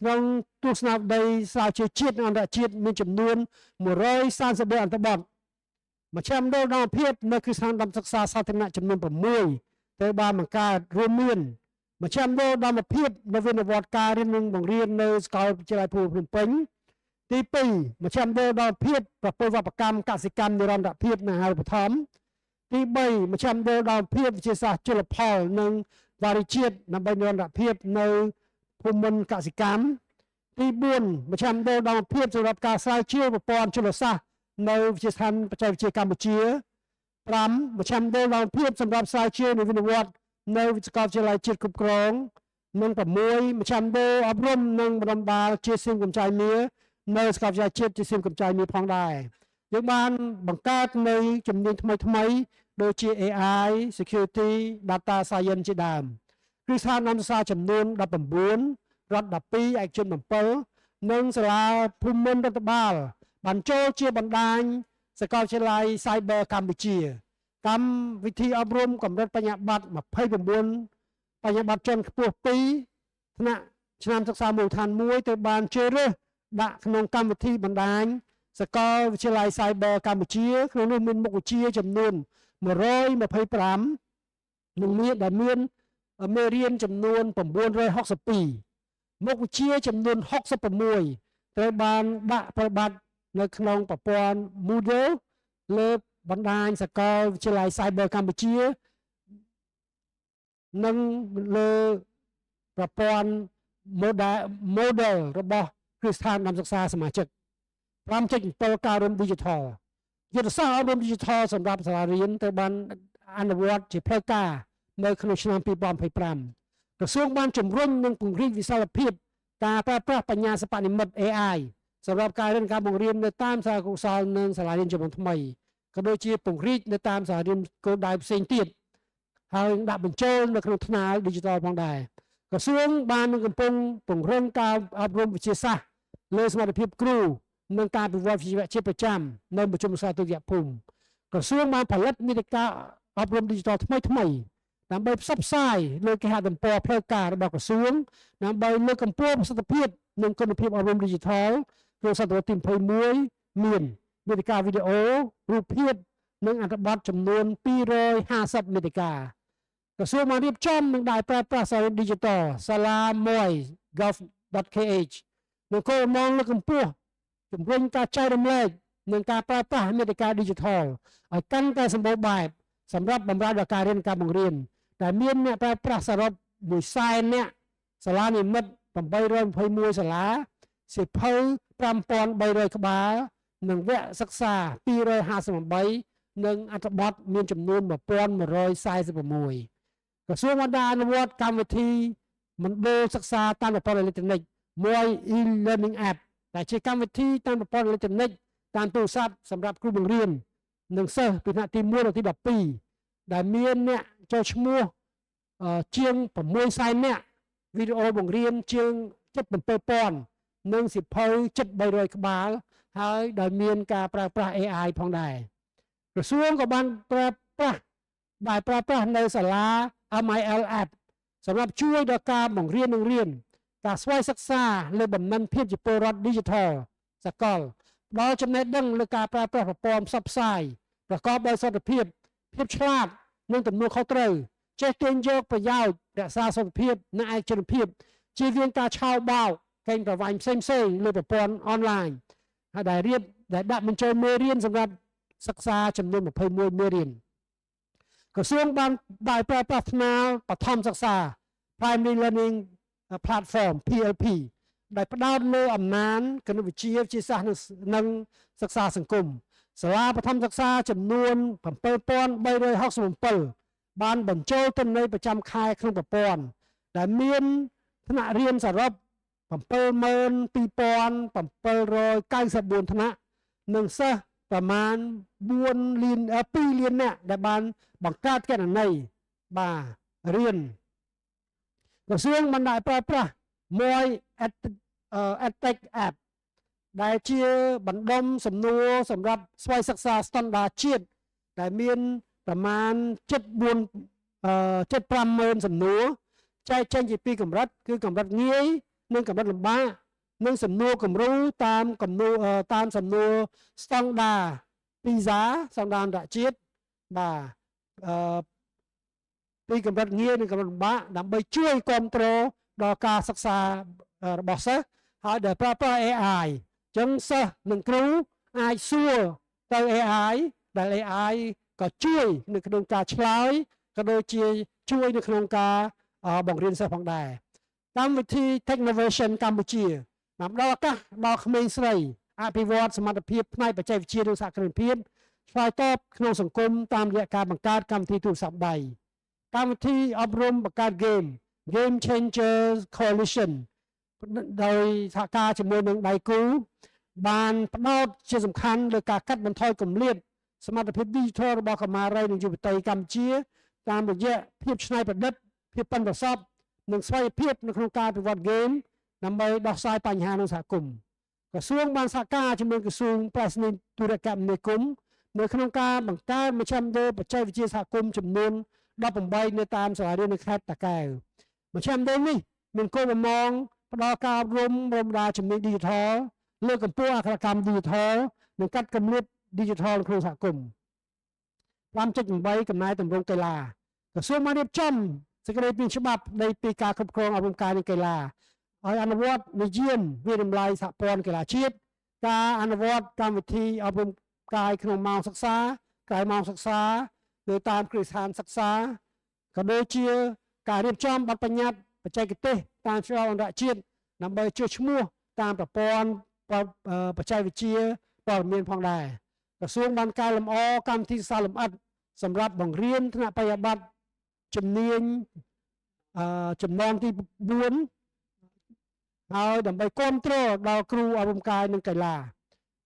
ក្នុងទស្សនាវដ្តីស្រាវជ្រាវជាតិនិងអន្តរជាតិមានចំនួន134អត្ថបទមជ្ឈមណ្ឌលដំណាភាពនៅគ្រឹះស្ថានដំសិក្សាសាធារណៈចំនួន6ត្រូវបានបង្កើតរួមមានមជ្ឈមណ្ឌលដំណាភាពនៅវិនិវត្តការរៀននិងបង្រៀននៅសាកលវិទ្យាល័យភូមិភ្នំពេញទី2មជ្ឈមណ្ឌលដំណាភាពប្រព័ន្ធវប្បកម្មកសិកម្មនិរន្តរភាពនិងអាហារូបត្ថម្ភទី3មជ្ឈមណ្ឌលដំណាភាពវិទ្យាសាស្ត្រជលផលនិងវារីជាតិដើម្បីនិរន្តរភាពនៅភូមិន្ទកសិកម្មទី4មជ្ឈមណ្ឌលដំណាភាពសម្រាប់ការស្រាវជ្រាវប្រព័ន្ធជលសាស្ត្រនៅវិទ្យាស្ថានបច្ចេកវិទ្យាកម្ពុជា5មជ្ឈមណ្ឌលដំណាភាពសម្រាប់ស្រាវជ្រាវនិងវិនិយោគនៅវិទ្យាល័យជាតិគ្រប់គ្រងនិង6មជ្ឈមណ្ឌលអប់រំនិងបណ្ដុំដាលជាសៀមកំចៃមាសនៅសាកលវិទ្យាល័យជាតិជាសៀមកំចៃមាសផងដែរយើងបានបង្កើតនៅជំនាញថ្មីដូចជា AI Security Data Science ជាដើមគ្រឹះស្ថានដំសិក្សាចំនួន19រដ្ឋ12ឯកជន7និងសាលាភូមិន្ទរដ្ឋបាលបានចូលជាបណ្ដាញសាកលវិទ្យាល័យ Cyber កម្ពុជាកម្មវិធីអប់រំកម្រិតបញ្ញាបត្រ29បញ្ញាបត្រជាន់ខ្ពស់2ថ្នាក់ឆ្នាំសិក្សាមូលដ្ឋាន1ត្រូវបានជ្រើសរើស ដាក់ក្នុងកម្មវិធីបណ្ដាញសាកលវិទ្យាល័យ Cyber កម្ពុជាក្នុងនោះមានមុខវិជ្ជាចំនួន125និងមានមេរៀនចំនួន962មុខវិជ្ជាចំនួន66ត្រូវបានដាក់ប្រតិបត្តិនៅក្នុងប្រព័ន្ធ Moodle លើបណ្ដាញសាកលវិទ្យាល័យ Cyber កម្ពុជានិងលើប្រព័ន្ធ model របស់គ្រឹះស្ថានដំណើរសិក្សាសមាជិក 5.7 ការរួម Digital យុទ្ធសាស្ត្រអប់រំ Digital សម្រាប់សាលារៀនត្រូវបានអនុវត្តជាផ្លូវការនៅក្នុងឆ្នាំ2025ក្រសួងបានជំរុញនិងពង្រីកវិសាលភាពការប្រើប្រាស់បញ្ញាសិប្បនិម្មិត AI សម្រាប់ការរៀនការបង្រៀននៅតាមសាលាកុសលនិងសាលារៀនចំនួនថ្មីក៏ដូចជាពង្រីកនៅតាមសាលារៀនគោលដៅផ្សេងទៀតហើយដាក់បញ្ចូលនៅក្នុងថ្នាល Digital ផងដែរក្រសួងបាននឹងកំពុងពង្រឹងការអប់រំវិទ្យាសាស្ត្រលើសមត្ថភាពគ្រូនិងការពិវត្តវិជ្ជាជាប្រចាំនៅប្រជុំសាទុតិយភូមិក្រសួងបានផលិតមាតិកាអប់រំ Digital ថ្មីដើម្បីផ្សព្វផ្សាយលើគេហទំព័រផ្លូវការរបស់ក្រសួងដើម្បីលើកកម្ពស់ប្រសិទ្ធភាពនិងគុណភាពអប់រំ Digital ក្នុងសតវត្សទី21មានមាតិកាវីដេអូរូបភាពនិងអត្ថបទចំនួន250មាតិកាក្រសួងបានរៀបចំនិងដែលប្រើប្រាស់សារ Digital សាលាមួយ gov.kh និងគោលបំណងលើកកម្ពស់ជំរុញការចែករំលែកនិងការប្រើប្រាស់មាតិកា Digital ឲ្យកាន់តែសម្បូរបែបសម្រាប់បម្រើដល់ការរៀនការបង្រៀនដែលមានអ្នកប្រើប្រាស់សរុប100,000នាក់សាលានិម្មិត821សាលាសៀវភៅ5,300ក្បាលនិងវគ្គសិក្សា258និងអត្ថបទមានចំនួន1,146ក្រសួងបានអនុវត្តកម្មវិធីមណ្ឌលសិក្សាតាមប្រព័ន្ធអេឡិចត្រូនិកមួយ e-learning app ដែលជាកម្មវិធីតាមប្រព័ន្ធអេឡិចត្រូនិកតាមទូរស័ព្ទសម្រាប់គ្រូបង្រៀននិងសិស្សពីថ្នាក់ទី1ដល់ទី12ដែលមានអ្នកចូលឈ្មោះជាង600,000នាក់វីដេអូបង្រៀនជាង77,000និងសៀវភៅ700ក្បាលហើយដោយមានការប្រើប្រាស់ AI ផងដែរក្រសួងក៏បានប្រើប្រាស់នៅសាលា MIL app សម្រាប់ជួយដល់ការបង្រៀននិងរៀនការស្វ័យសិក្សាលើបំណិនភាពជាពលរដ្ឋ Digital សកលផ្ដល់ចំណេះដឹងលើការប្រើប្រាស់ប្រព័ន្ធផ្សព្វផ្សាយប្រកបដោយសុខភាពឆ្លាតនិងទំនួលខុសត្រូវចេះទាញយកប្រយោជន៍រក្សាសុខភាពនិងឯកជនភាពជៀសវាងការឆោបោកកេងប្រវ័ញ្ចផ្សេងៗលើប្រព័ន្ធអនឡាញហើយដែលដាក់បញ្ចូលមេរៀនសម្រាប់សិក្សាចំនួន21មេរៀនក្រសួងបានប្រើប្រាស់ថ្នាលបឋមសិក្សា Primary Learning Platform PLP ដែលផ្ដោតលើអំណាចគណិតវិទ្យាវិទ្យាសាស្ត្រនិងសិក្សាសង្គមសាលាបឋមសិក្សាចំនួន7,367បានបញ្ចូលទិន្នន័យប្រចាំខែក្នុងប្រព័ន្ធដែលមានថ្នាក់រៀនសរុប72,794 ថ្នាក់និងសិស្សប្រមាណ2លាននាក់ដែលបានបង្កើតគណនីបាទរៀនក្រសួងបានប្រើប្រាស់មួយ EdTech App ដែលជាបណ្ដុំសំណួរសម្រាប់ស្វ័យសិក្សាស្តង់ដារជាតិដែលមានប្រមាណ75,000សំណួរចែកចេញជាពីរកម្រិតគឺកម្រិតងាយនិងកម្រិតលំបាកនិងសំណួរគំរូតាមសំណួរស្តង់ដារ PISA ស្តង់ដារអន្តរជាតិបាទពីកម្រិតងាយនិងកម្រិតលំបាកដើម្បីជួយគ្រប់គ្រងដល់ការសិក្សារបស់សិស្សហើយដែលប្រើប្រាស់ AI អញ្ចឹងសិស្សនិងគ្រូអាចសួរទៅ AI ដែល AI ក៏ជួយនៅក្នុងការឆ្លើយក៏ដូចជាជួយនៅក្នុងការបង្រៀនសិស្សផងដែរកម្មវិធី Technovation កម្ពុជាបានផ្ដល់ឱកាសដល់ក្មេងស្រីអភិវឌ្ឍសមត្ថភាពផ្នែកបច្ចេកវិទ្យានិងសហគ្រិនភាពឆ្លើយតបក្នុងសង្គមតាមរយៈការបង្កើតកម្មវិធីទូរស័ព្ទដៃកម្មវិធីអប់រំបង្កើត Game Changers Coalition ដោយសហការជាមួយនឹងដៃគូបានផ្ដោតជាសំខាន់លើការកាត់បន្ថយគម្លាតសមត្ថភាព Digital របស់កុមារីនិងយុវតីកម្ពុជាតាមរយៈភាពច្នៃប្រឌិតភាពប៉ិនប្រសប់និងស្វ័យភាពនៅក្នុងការវិវត្ត Game ដើម្បីដោះស្រាយបញ្ហាក្នុងសហគមន៍ក្រសួងបានសហការជាមួយក្រសួងប្រៃសណីយទូរគមនាគមន៍នៅក្នុងការបង្កើតមជ្ឈមណ្ឌលបច្ចេកវិទ្យាសហគមន៍ចំនួន18នៅតាមសាលារៀននៅខេត្តតាកែវមជ្ឈមណ្ឌលនេះមានគោលបំណងផ្ដល់ការអប់រំបណ្ដាជំនាញ Digital លើកកម្ពស់អក្ខរកម្ម Digital និងកាត់គម្លាត Digital ក្នុងសហគមន៍ 5.8 កំណែតម្រង់កីឡាក្រសួងបានរៀបចំសេចក្តីព្រាងច្បាប់នៃពីការគ្រប់គ្រងអប់រំការនិងកីឡាឲ្យអនុវត្តនិយាមវិតម្លៃសហព័ន្ធកីឡាជាតិការអនុវត្តកម្មវិធីអប់រំកាយក្នុងម៉ោងសិក្សាក្រៅម៉ោងសិក្សានៅតាមគ្រឹះស្ថានសិក្សាក៏ដូចជាការរៀបចំបទបញ្ញត្តិបច្ចេកទេសតាមច្រកអន្តរជាតិដើម្បីចុះឈ្មោះតាមប្រព័ន្ធបច្ចេកវិទ្យាព័ត៌មានផងដែរក្រសួងបានកែលម្អកម្មវិធីសិក្សាលម្អិតសម្រាប់បង្រៀនថ្នាក់បរិញ្ញាបត្រជំនាញចំណងទី4ហើយដើម្បីគ្រប់គ្រងដល់គ្រូអប់រំកាយនិងកីឡា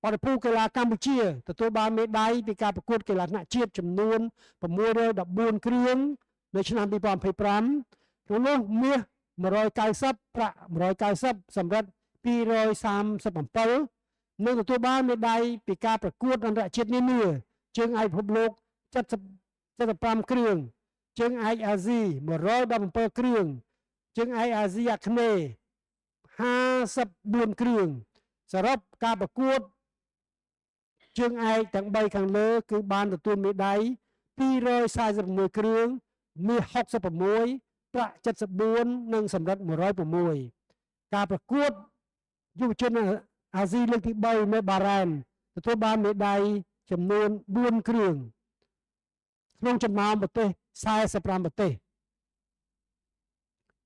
បាតុភូតកីឡាកម្ពុជាទទួលបានមេដាយពីការប្រកួតកីឡាថ្នាក់ជាតិចំនួន614គ្រឿងនៅឆ្នាំ2025ក្នុងនោះមាស190ប្រាក់190សម្រាប់237និងទទួលបានមេដាយពីការប្រកួតអន្តរជាតិនានាជើងឯកពិភពលោក75គ្រឿងជើងឯកអាស៊ី117គ្រឿងជើងឯកអាស៊ីអាគ្នេយ៍54គ្រឿងសរុបការប្រកួតជើងឯកទាំង3ខាងលើគឺបានទទួលមេដាយ246គ្រឿងមាស66ប្រាក់74និងសម្រិត106ការប្រកួតយុវជនអាស៊ីលើកទី3នៅបារ៉ែនទទួលបានមេដាយចំនួន4គ្រឿងក្នុងចំណោមប្រទេស45ប្រទេស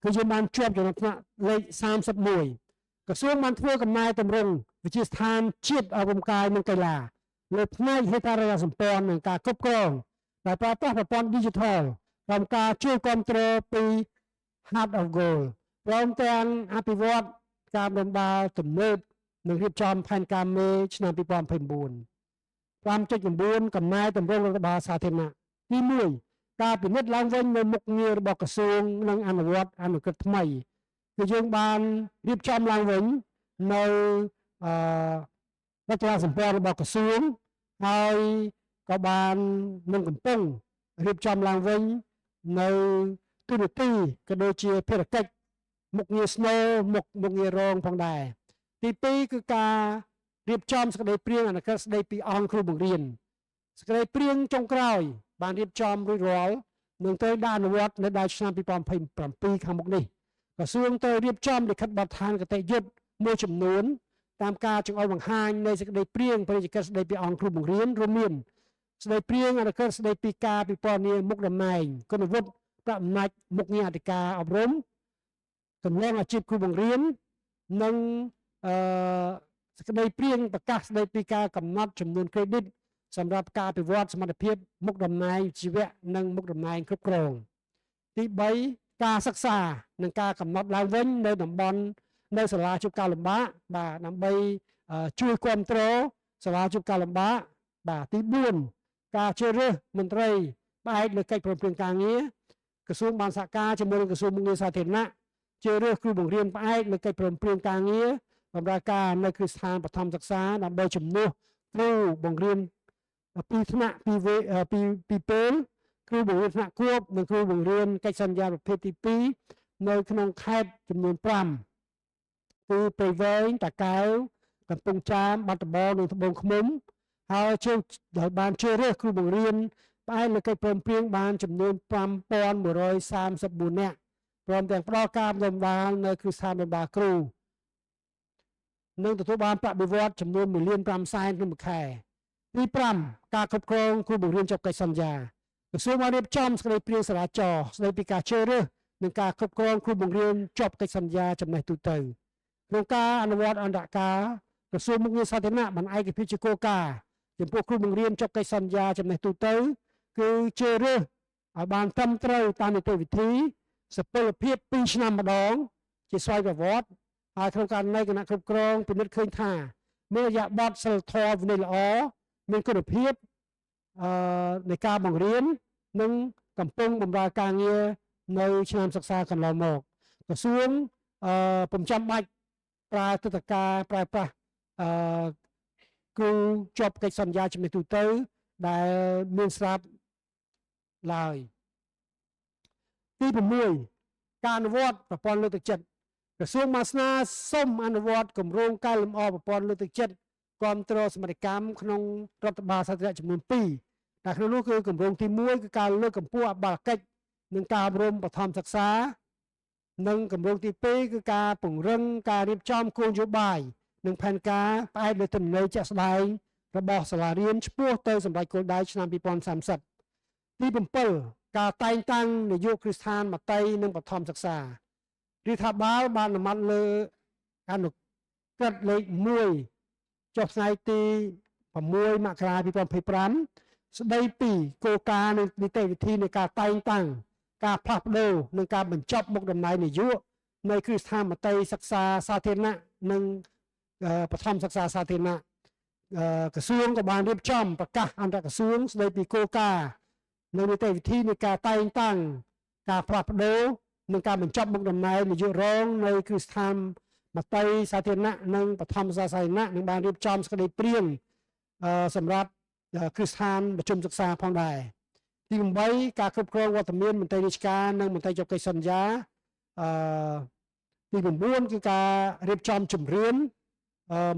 គឺយើងបានជាប់ចំណាត់ថ្នាក់លេខ31ក្រសួងបានធ្វើកំណែតម្រង់វិទ្យាស្ថានជាតិអប់រំកាយនិងកីឡាលើផ្នែកហេដ្ឋារចនាសម្ព័ន្ធនិងការគ្រប់គ្រងដែលប្រើប្រាស់ប្រព័ន្ធ Digital តាមការជួយគ្រប់គ្រងពី Heart of Goal ព្រមទាំងអភិវឌ្ឍការបណ្ដាលទំនើបនិងរៀបចំផែនការមេឆ្នាំ2029 5.9 កំណែតម្រង់រដ្ឋបាលសាធារណៈទី1ការពិនិត្យឡើងវិញនៅមុខងាររបស់ក្រសួងនិងអនុវត្តអនុក្រឹត្យថ្មីគឺយើងបានរៀបចំឡើងវិញនៅរដ្ឋបាលសម្ព័ន្ធរបស់ក្រសួងហើយក៏បាននឹងកំពុងរៀបចំឡើងវិញនៅទូរទស្សន៍ក៏ដូចជាភារកិច្ចមុខងារស្នូលមុខងាររងផងដែរទី2គឺការរៀបចំសេចក្តីព្រាងអនុក្រឹត្យស្តីពីអង្គគ្រូបង្រៀនសេចក្តីព្រាងចុងក្រោយបានរៀបចំរួចរាល់នឹងត្រូវដាក់អនុវត្តនៅដល់ឆ្នាំ2027ខាងមុខនេះក្រសួងត្រូវរៀបចំលិខិតបទដ្ឋានគតិយុត្តមួយចំនួនតាមការចង្អុលបង្ហាញនៃសេចក្តីព្រាងពាណិជ្ជកិច្ចស្តីពីអង្គគ្រូបង្រៀនរួមមានស្តីព្រាងអនុក្រឹត្យស្តីពីការពិពណ៌នាមុខតំណែងគុណវុឌ្ឍិប្រាក់អំណាចមុខងារអធិការអប់រំកម្លាំងអាជីពគ្រូបង្រៀននិងសេចក្តីព្រាងប្រកាសស្តីពីការកំណត់ចំនួន credit សម្រាប់ការអភិវឌ្ឍសមត្ថភាពមុខតំណែងជីវៈនិងមុខតំណែងគ្រប់គ្រងទី3ការសិក្សានិងការកំណត់ឡើងវិញនៅតំបន់នៅសាលាជួបការលំបាកបាទដើម្បីជួយគ្រប់គ្រងសាលាជួបការលំបាកបាទទី4ការជ្រើសរើសមន្ត្រីផ្អែកលើកិច្ចព្រមព្រៀងការងារក្រសួងបានសហការជាមួយនឹងក្រសួងមុខងារសាធារណៈជ្រើសរើសគ្រូបង្រៀនផ្អែកលើកិច្ចព្រមព្រៀងការងារបម្រើការនៅគ្រឹះស្ថានបឋមសិក្សាដើម្បីជំនួសគ្រូបង្រៀនពីថ្នាក់ពីពេលគ្រូបង្រៀនថ្នាក់គួបនិងគ្រូបង្រៀនកិច្ចសន្យាប្រភេទទី2នៅក្នុងខេត្តចំនួន5គឺព្រៃវែងតាកែវកំពង់ចាមបាត់ដំបងនិងត្បូងឃ្មុំហើយដោយបានជ្រើសរើសគ្រូបង្រៀនផ្អែកលើកិច្ចព្រមព្រៀងបានចំនួន5134នាក់ព្រមទាំងផ្ដល់ការបណ្ដុំបណ្ដាលនៅគ្រឹះស្ថានបណ្ដាគ្រូនិងទទួលបានប្រាក់បៀវត្សចំនួន1.5 សែនក្នុងមួយខែទី5ការគ្រប់គ្រងគ្រូបង្រៀនជាប់កិច្ចសន្យាក្រសួងបានរៀបចំសេចក្តីព្រាងសាលាចរស្តីពីការជ្រើសរើសនិងការគ្រប់គ្រងគ្រូបង្រៀនជាប់កិច្ចសន្យាចំណេះទូទៅក្នុងការអនុវត្តអន្តរការក្រសួងមុខងារសាធារណៈបានឯកភាពជាគោលការណ៍ចំពោះគ្រូបង្រៀនជាប់កិច្ចសន្យាចំណេះទូទៅគឺជ្រើសរើសឲ្យបានត្រឹមត្រូវតាមនីតិវិធីសុពលភាព2ឆ្នាំម្ដងជាស្វ័យប្រវត្តិហើយក្នុងករណីគណៈគ្រប់គ្រងពិនិត្យឃើញថាមានរយៈបទសិលធម៌វិន័យល្អមានគុណភាពនៃការបង្រៀននិងកំពុងបម្រើការងារនៅឆ្នាំសិក្សាកន្លងមកក្រសួងពុំចាំបាច់ប្រើទឹកតការប្រើប្រាស់គ្រូជាប់កិច្ចសន្យាចំណេះទូទៅដែលមានស្រាប់ឡើយទី6ការអនុវត្តប្រព័ន្ធលើកទឹកចិត្ត ក្រសួងមាសនាសូមអនុវត្តគម្រោងកែលម្អប្រព័ន្ធលើកទឹកចិត្តគ្រប់គ្រងសមាជកម្មក្នុងរដ្ឋបាលសាធារណៈចំនួន2ដែលក្នុងនោះគឺគម្រោងទី1គឺការលើកកម្ពស់អបាលកិច្ចនិងការអប់រំបឋមសិក្សានិងគម្រោងទី2គឺការពង្រឹងការរៀបចំគោលនយោបាយនិងផែនការផ្អែកលើទិន្នន័យជាក់ស្ដែងរបស់សាលារៀនឆ្ពោះទៅសម្រេចគោលដៅឆ្នាំ2030ទី7ការតែងតាំងនាយកគ្រឹះស្ថានមត្តេយ្យនិងបឋមសិក្សារដ្ឋាភិបាលបានអនុម័តលើអនុក្រឹត្យលេខ1ចុះថ្ងៃទី6មករា2025ស្ដីពីគោលការណ៍និងនីតិវិធីនៃការតែងតាំងការផ្លាស់ប្ដូរនិងការបញ្ចប់មុខតំណែងនាយកនៃគ្រឹះស្ថានមត្តេយ្យសិក្សាសាធារណៈនិងបឋមសិក្សាសាធារណៈក្រសួងក៏បានរៀបចំប្រកាសអន្តរក្រសួងស្ដីពីគោលការណ៍និងនីតិវិធីនៃការតែងតាំងការផ្លាស់ប្ដូរនិងការបញ្ចប់មុខតំណែងនាយករងនៃគ្រឹះស្ថានមត្តេយ្យសាធារណៈនិងបឋមសិក្សាសាធារណៈនឹងបានរៀបចំសេចក្តីព្រាងសម្រាប់គ្រឹះស្ថានប្រជុំសិក្សាផងដែរទី8ការគ្រប់គ្រងវត្តមានមន្ត្រីរាជការនិងមន្ត្រីជាប់កិច្ចសន្យាទី9គឺការរៀបចំជំរឿន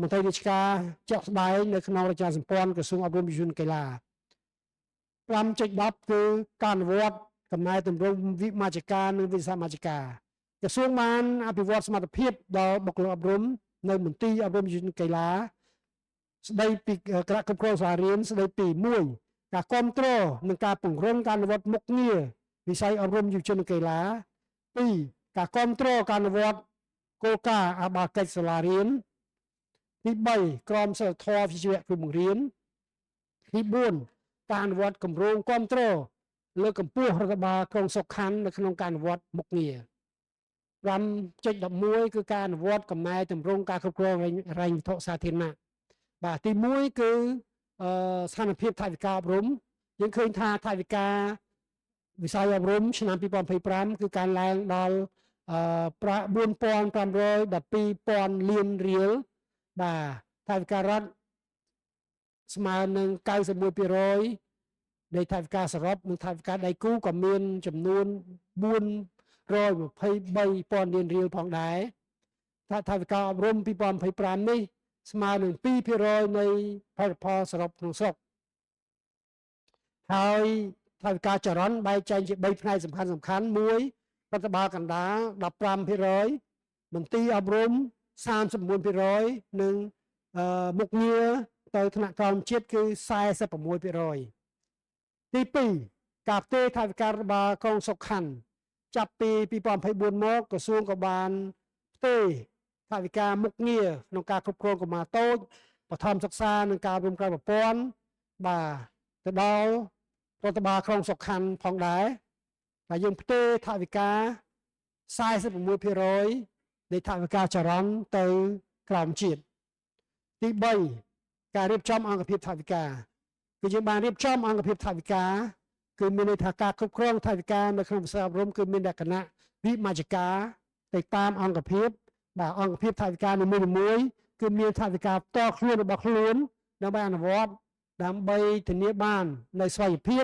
មន្ត្រីរាជការជាក់ស្ដែងនៅក្នុងរចនាសម្ព័ន្ធក្រសួងអប់រំវិទ្យាកីឡា 5.10 គឺការអនុវត្តកំណែទម្រង់វិមាជការនិងវិសាមាជការក្រសួងបានអភិវឌ្ឍសមត្ថភាពដល់បុគ្គលិកអប់រំនៅមន្ទីរអប់រំវិទ្យាកីឡាស្ដីពីគណៈគ្រប់គ្រងសាលារៀនស្ដីពី1ការគ្រប់គ្រងនិងការពង្រឹងការអនុវត្តមុខងារវិស័យអប់រំយុវជនកីឡា2ការគ្រប់គ្រងការអនុវត្តគោលការណ៍អបាលកិច្ចសាលារៀនទី3ក្រមសីលធម៌វិជ្ជាគ្រូបង្រៀនទី4ការអនុវត្តគម្រោងគ្រប់គ្រងលើកកម្ពស់រដ្ឋបាលក្រុងសុខខណ្ឌនៅក្នុងការអនុវត្តមុខងារ 5.11 គឺការអនុវត្តកំណែទម្រង់ការគ្រប់គ្រងរ៉ែងវត្ថុសាធារណៈបាទទី1គឺស្ថានភាពថវិកាអប់រំយើងឃើញថាថវិកាវិស័យអប់រំឆ្នាំ2025គឺកើនឡើងដល់4512,000 លានរៀលបាទថវិការដ្ឋស្មើនឹង 91% នៃថវិកាសរុបនិងថវិកាដៃគូក៏មានចំនួន423,000 លានរៀលផងដែរថវិកាអប់រំ2025នេះស្មើនឹង 2% នៃផលិតផលសរុបក្នុងស្រុកហើយថវិកាចរន្តបែងចែកជា3ផ្នែកសំខាន់ៗ1រដ្ឋបាលកណ្ដាល 15% មន្ទីរអប់រំ 39% និងមុខងារទៅថ្នាក់ក្រោមជាតិគឺ 46% ទី2ការផ្ទេរថវិការដ្ឋបាលក្រុងសុខខណ្ឌចាប់ពី2024មកក្រសួងក៏បានផ្ទេរថវិកាមុខងារក្នុងការគ្រប់គ្រងកុមារតូចបឋមសិក្សានិងការអប់រំក្រៅប្រព័ន្ធបាទទៅដល់រដ្ឋបាលក្រុងសុខខណ្ឌផងដែរហើយយើងផ្ទេរថវិកា 46% នៃថវិកាចរន្តទៅក្រោមជាតិទី3ការរៀបចំអង្គភាពថវិកាគឺយើងបានរៀបចំអង្គភាពថវិកាគឺមានន័យថាការគ្រប់គ្រងថវិកានៅក្នុងវិស័យអប់រំគឺមានលក្ខណៈវិមាជការទៅតាមអង្គភាពបាទអង្គភាពថវិកានីមួយៗគឺមានថវិកាផ្ទាល់ខ្លួនរបស់ខ្លួនដើម្បីអនុវត្តដើម្បីធានាបាននៅស្វ័យភា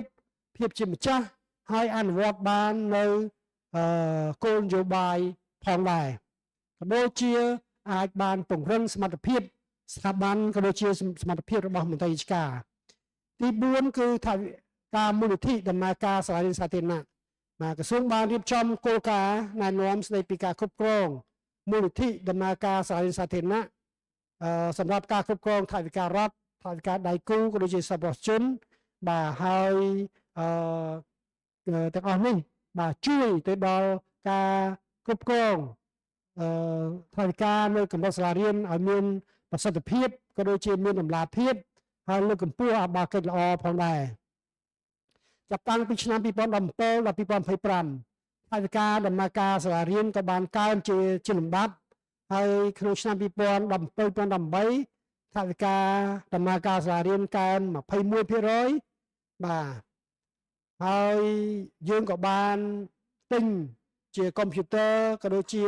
ពជាម្ចាស់ហើយអនុវត្តបាននៅគោលនយោបាយផងដែរក៏ដូចជាអាចបានពង្រឹងសមត្ថភាពស្ថាប័នក៏ដូចជាសមត្ថភាពរបស់មន្ត្រីរាជការទី4គឺថាការមូលនិធិដំណើរការសាលារៀនសាធារណៈបាទក្រសួងបានរៀបចំគោលការណ៍ណែនាំស្តីពីការគ្រប់គ្រងមូលនិធិដំណើរការសាលារៀនសាធារណៈសម្រាប់ការគ្រប់គ្រងថវិការដ្ឋថវិកាដៃគូក៏ដូចជាសប្បុរសជនបាទហើយទាំងអស់នេះបាទជួយទៅដល់ការគ្រប់គ្រងថវិកានៅកម្រិតសាលារៀនឲ្យមានប្រសិទ្ធភាពក៏ដូចជាមានតម្លាភាពហើយលើកកម្ពស់អបាលកិច្ចល្អផងដែរចាប់តាំងពីឆ្នាំ2017ដល់2025ថវិកាដំណើរការសាលារៀនក៏បានកើនជាលំដាប់ហើយក្នុងឆ្នាំ2017-2018ថវិកាដំណើរការសាលារៀនកើន 21% បាទហើយយើងក៏បានទិញជាកុំព្យូទ័រក៏ដូចជា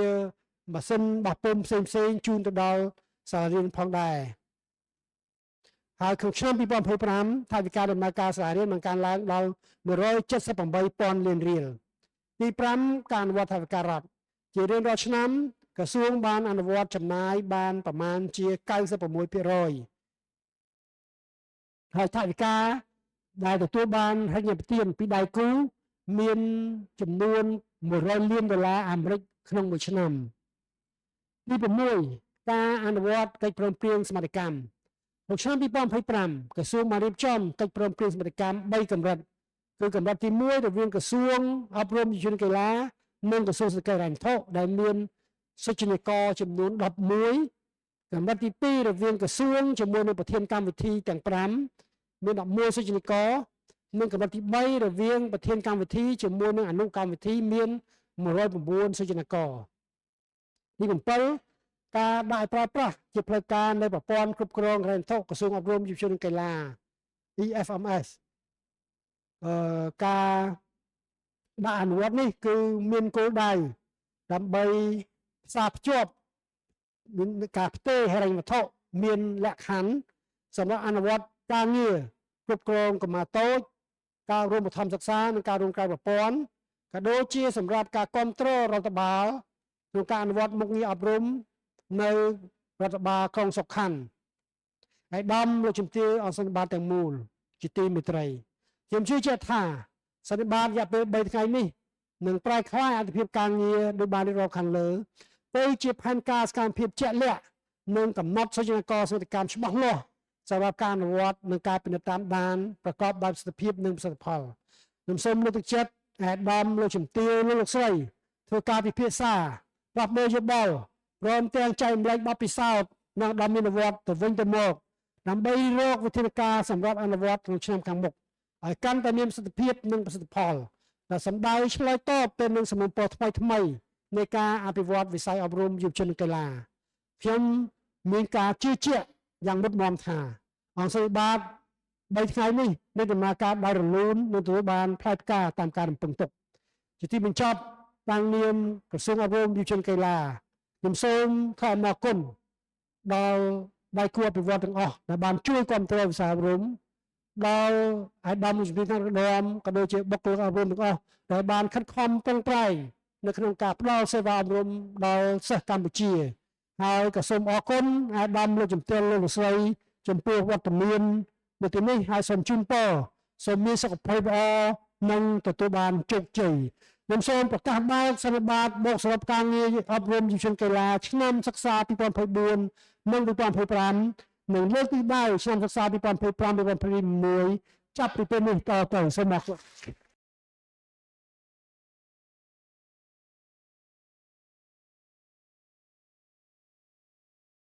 ម៉ាស៊ីនបោះពុម្ពផ្សេងជូនទៅដល់សាលារៀនផងដែរហើយក្នុងឆ្នាំ2025ថវិកាដំណើរការសាលារៀនបានកើនឡើងដល់ 178,000 លានរៀលទី5ការអនុវត្តថវិការដ្ឋជារៀងរាល់ឆ្នាំ ក្រសួងបានអនុវត្តចំណាយបានប្រមាណជា 96% ហើយថវិកាដែលទទួលបានហិញ្ញប្បទានពីដៃគូមានចំនួន$100 លានអាមេរិកក្នុងមួយឆ្នាំទី6ការអនុវត្តកិច្ចព្រមព្រៀងសមាជកម្មនៅឆ្នាំ2025ក្រសួងបានរៀបចំកិច្ចព្រមព្រៀងសមាជកម្ម3កម្រិតគឺកម្រិតទី1រវាងក្រសួងអប់រំយុវជនកីឡានិងក្រសួងសេដ្ឋកិច្ចហិរញ្ញវត្ថុដែលមានសុចនិកចំនួន11កម្រិតទី2រវាងក្រសួងជាមួយនឹងប្រធានកម្មវិធីទាំង5មាន11សុចនិកនិងកម្រិតទី3រវាងប្រធានកម្មវិធីជាមួយនឹងអនុកម្មវិធីមាន109សុចនិកទី7ការដាក់ឲ្យប្រើប្រាស់ជាផ្លូវការនៅប្រព័ន្ធគ្រប់គ្រងហិរញ្ញវត្ថុក្រសួងអប់រំយុវជននិងកីឡា EFMS ការដាក់អនុវត្តនេះគឺមានគោលដៅដើម្បីផ្សារភ្ជាប់មានការផ្ទេរហិរញ្ញវត្ថុមានលក្ខខណ្ឌសម្រាប់អនុវត្តការងារគ្រប់គ្រងកម្មាតូចការរួមបឋមសិក្សានិងការរួមក្រៅប្រព័ន្ធក៏ដូចជាសម្រាប់ការគ្រប់គ្រងរដ្ឋបាលក្នុងការអនុវត្តមុខងារអប់រំនៅរដ្ឋបាលក្រុងសុខខណ្ឌហើយដំលោកជំទាវអសន្និបាតទាំងមូលជាទីមេត្រីខ្ញុំជឿជាក់ថាសន្និបាតរយៈពេល3ថ្ងៃនេះនឹងប្រែក្លាយអត្ថប្រយោជន៍ការងារដោយបានរៀបរាប់ខាងលើទៅជាផែនការសកម្មភាពជាក់លាក់និងកំណត់សុចនាករសកម្មច្បាស់លាស់សម្រាប់ការអនុវត្តនិងការពិនិត្យតាមដានប្រកបដោយប្រសិទ្ធភាពនិងប្រសិទ្ធផលខ្ញុំសូមលើកទឹកចិត្តអាដាមលោកជំទាវលោកស្រីធ្វើការពិភាក្សាប្រាប់មេយោបល់ព្រមទាំងចែកម្លែកបទពិសោធន៍និងដំណើរវត្តទៅវិញទៅមកដើម្បីរកវិធានការសម្រាប់អនុវត្តក្នុងឆ្នាំខាងមុខឲ្យកាន់តែមានប្រសិទ្ធភាពនិងប្រសិទ្ធផលដែលសម្ដៅឆ្លើយតបទៅនឹងសំណពរថ្មីនៃការអភិវឌ្ឍវិស័យអប់រំយុវជននិងកីឡាខ្ញុំមានការជឿជាក់យ៉ាងមុតមមថាអង្គសន្និបាត3ថ្ងៃនេះនៅដំណើរការដោយរលូននិងទទួលបានផ្លែផ្កាតាមការរំពឹងទុកជាទីបញ្ចប់តាមនាមក្រសួងអប់រំយុវជនកីឡាខ្ញុំសូមថ្លែងអំណរគុណដល់ដៃគូអភិវឌ្ឍទាំងអស់ដែលបានជួយគាំទ្រវិស័យអប់រំដល់អាដាមជំនាញខាងរដំក៏ដូចជាបុគ្គលិកអប់រំទាំងអស់ដែលបានខិតខំប្រឹងប្រែងនៅក្នុងការផ្តល់សេវាអប់រំដល់សិស្សកម្ពុជាហើយក៏សូមអរគុណអាដាមលោកជំទាវលោកស្រីចំពោះវត្តមាននៅទីនេះហើយសូមជូនពរសូមមានសុខភាពល្អនិងទទួលបានជោគជ័យខ្ញុំសូមប្រកាសបើកសន្និបាតបូកសរុបការងារអប់រំយុវជនកីឡាឆ្នាំសិក្សា2024និង2025និងលើកទិសដៅឆ្នាំសិក្សា2025-2026ចាប់ពីពេលនេះតទៅសូមអរគុណ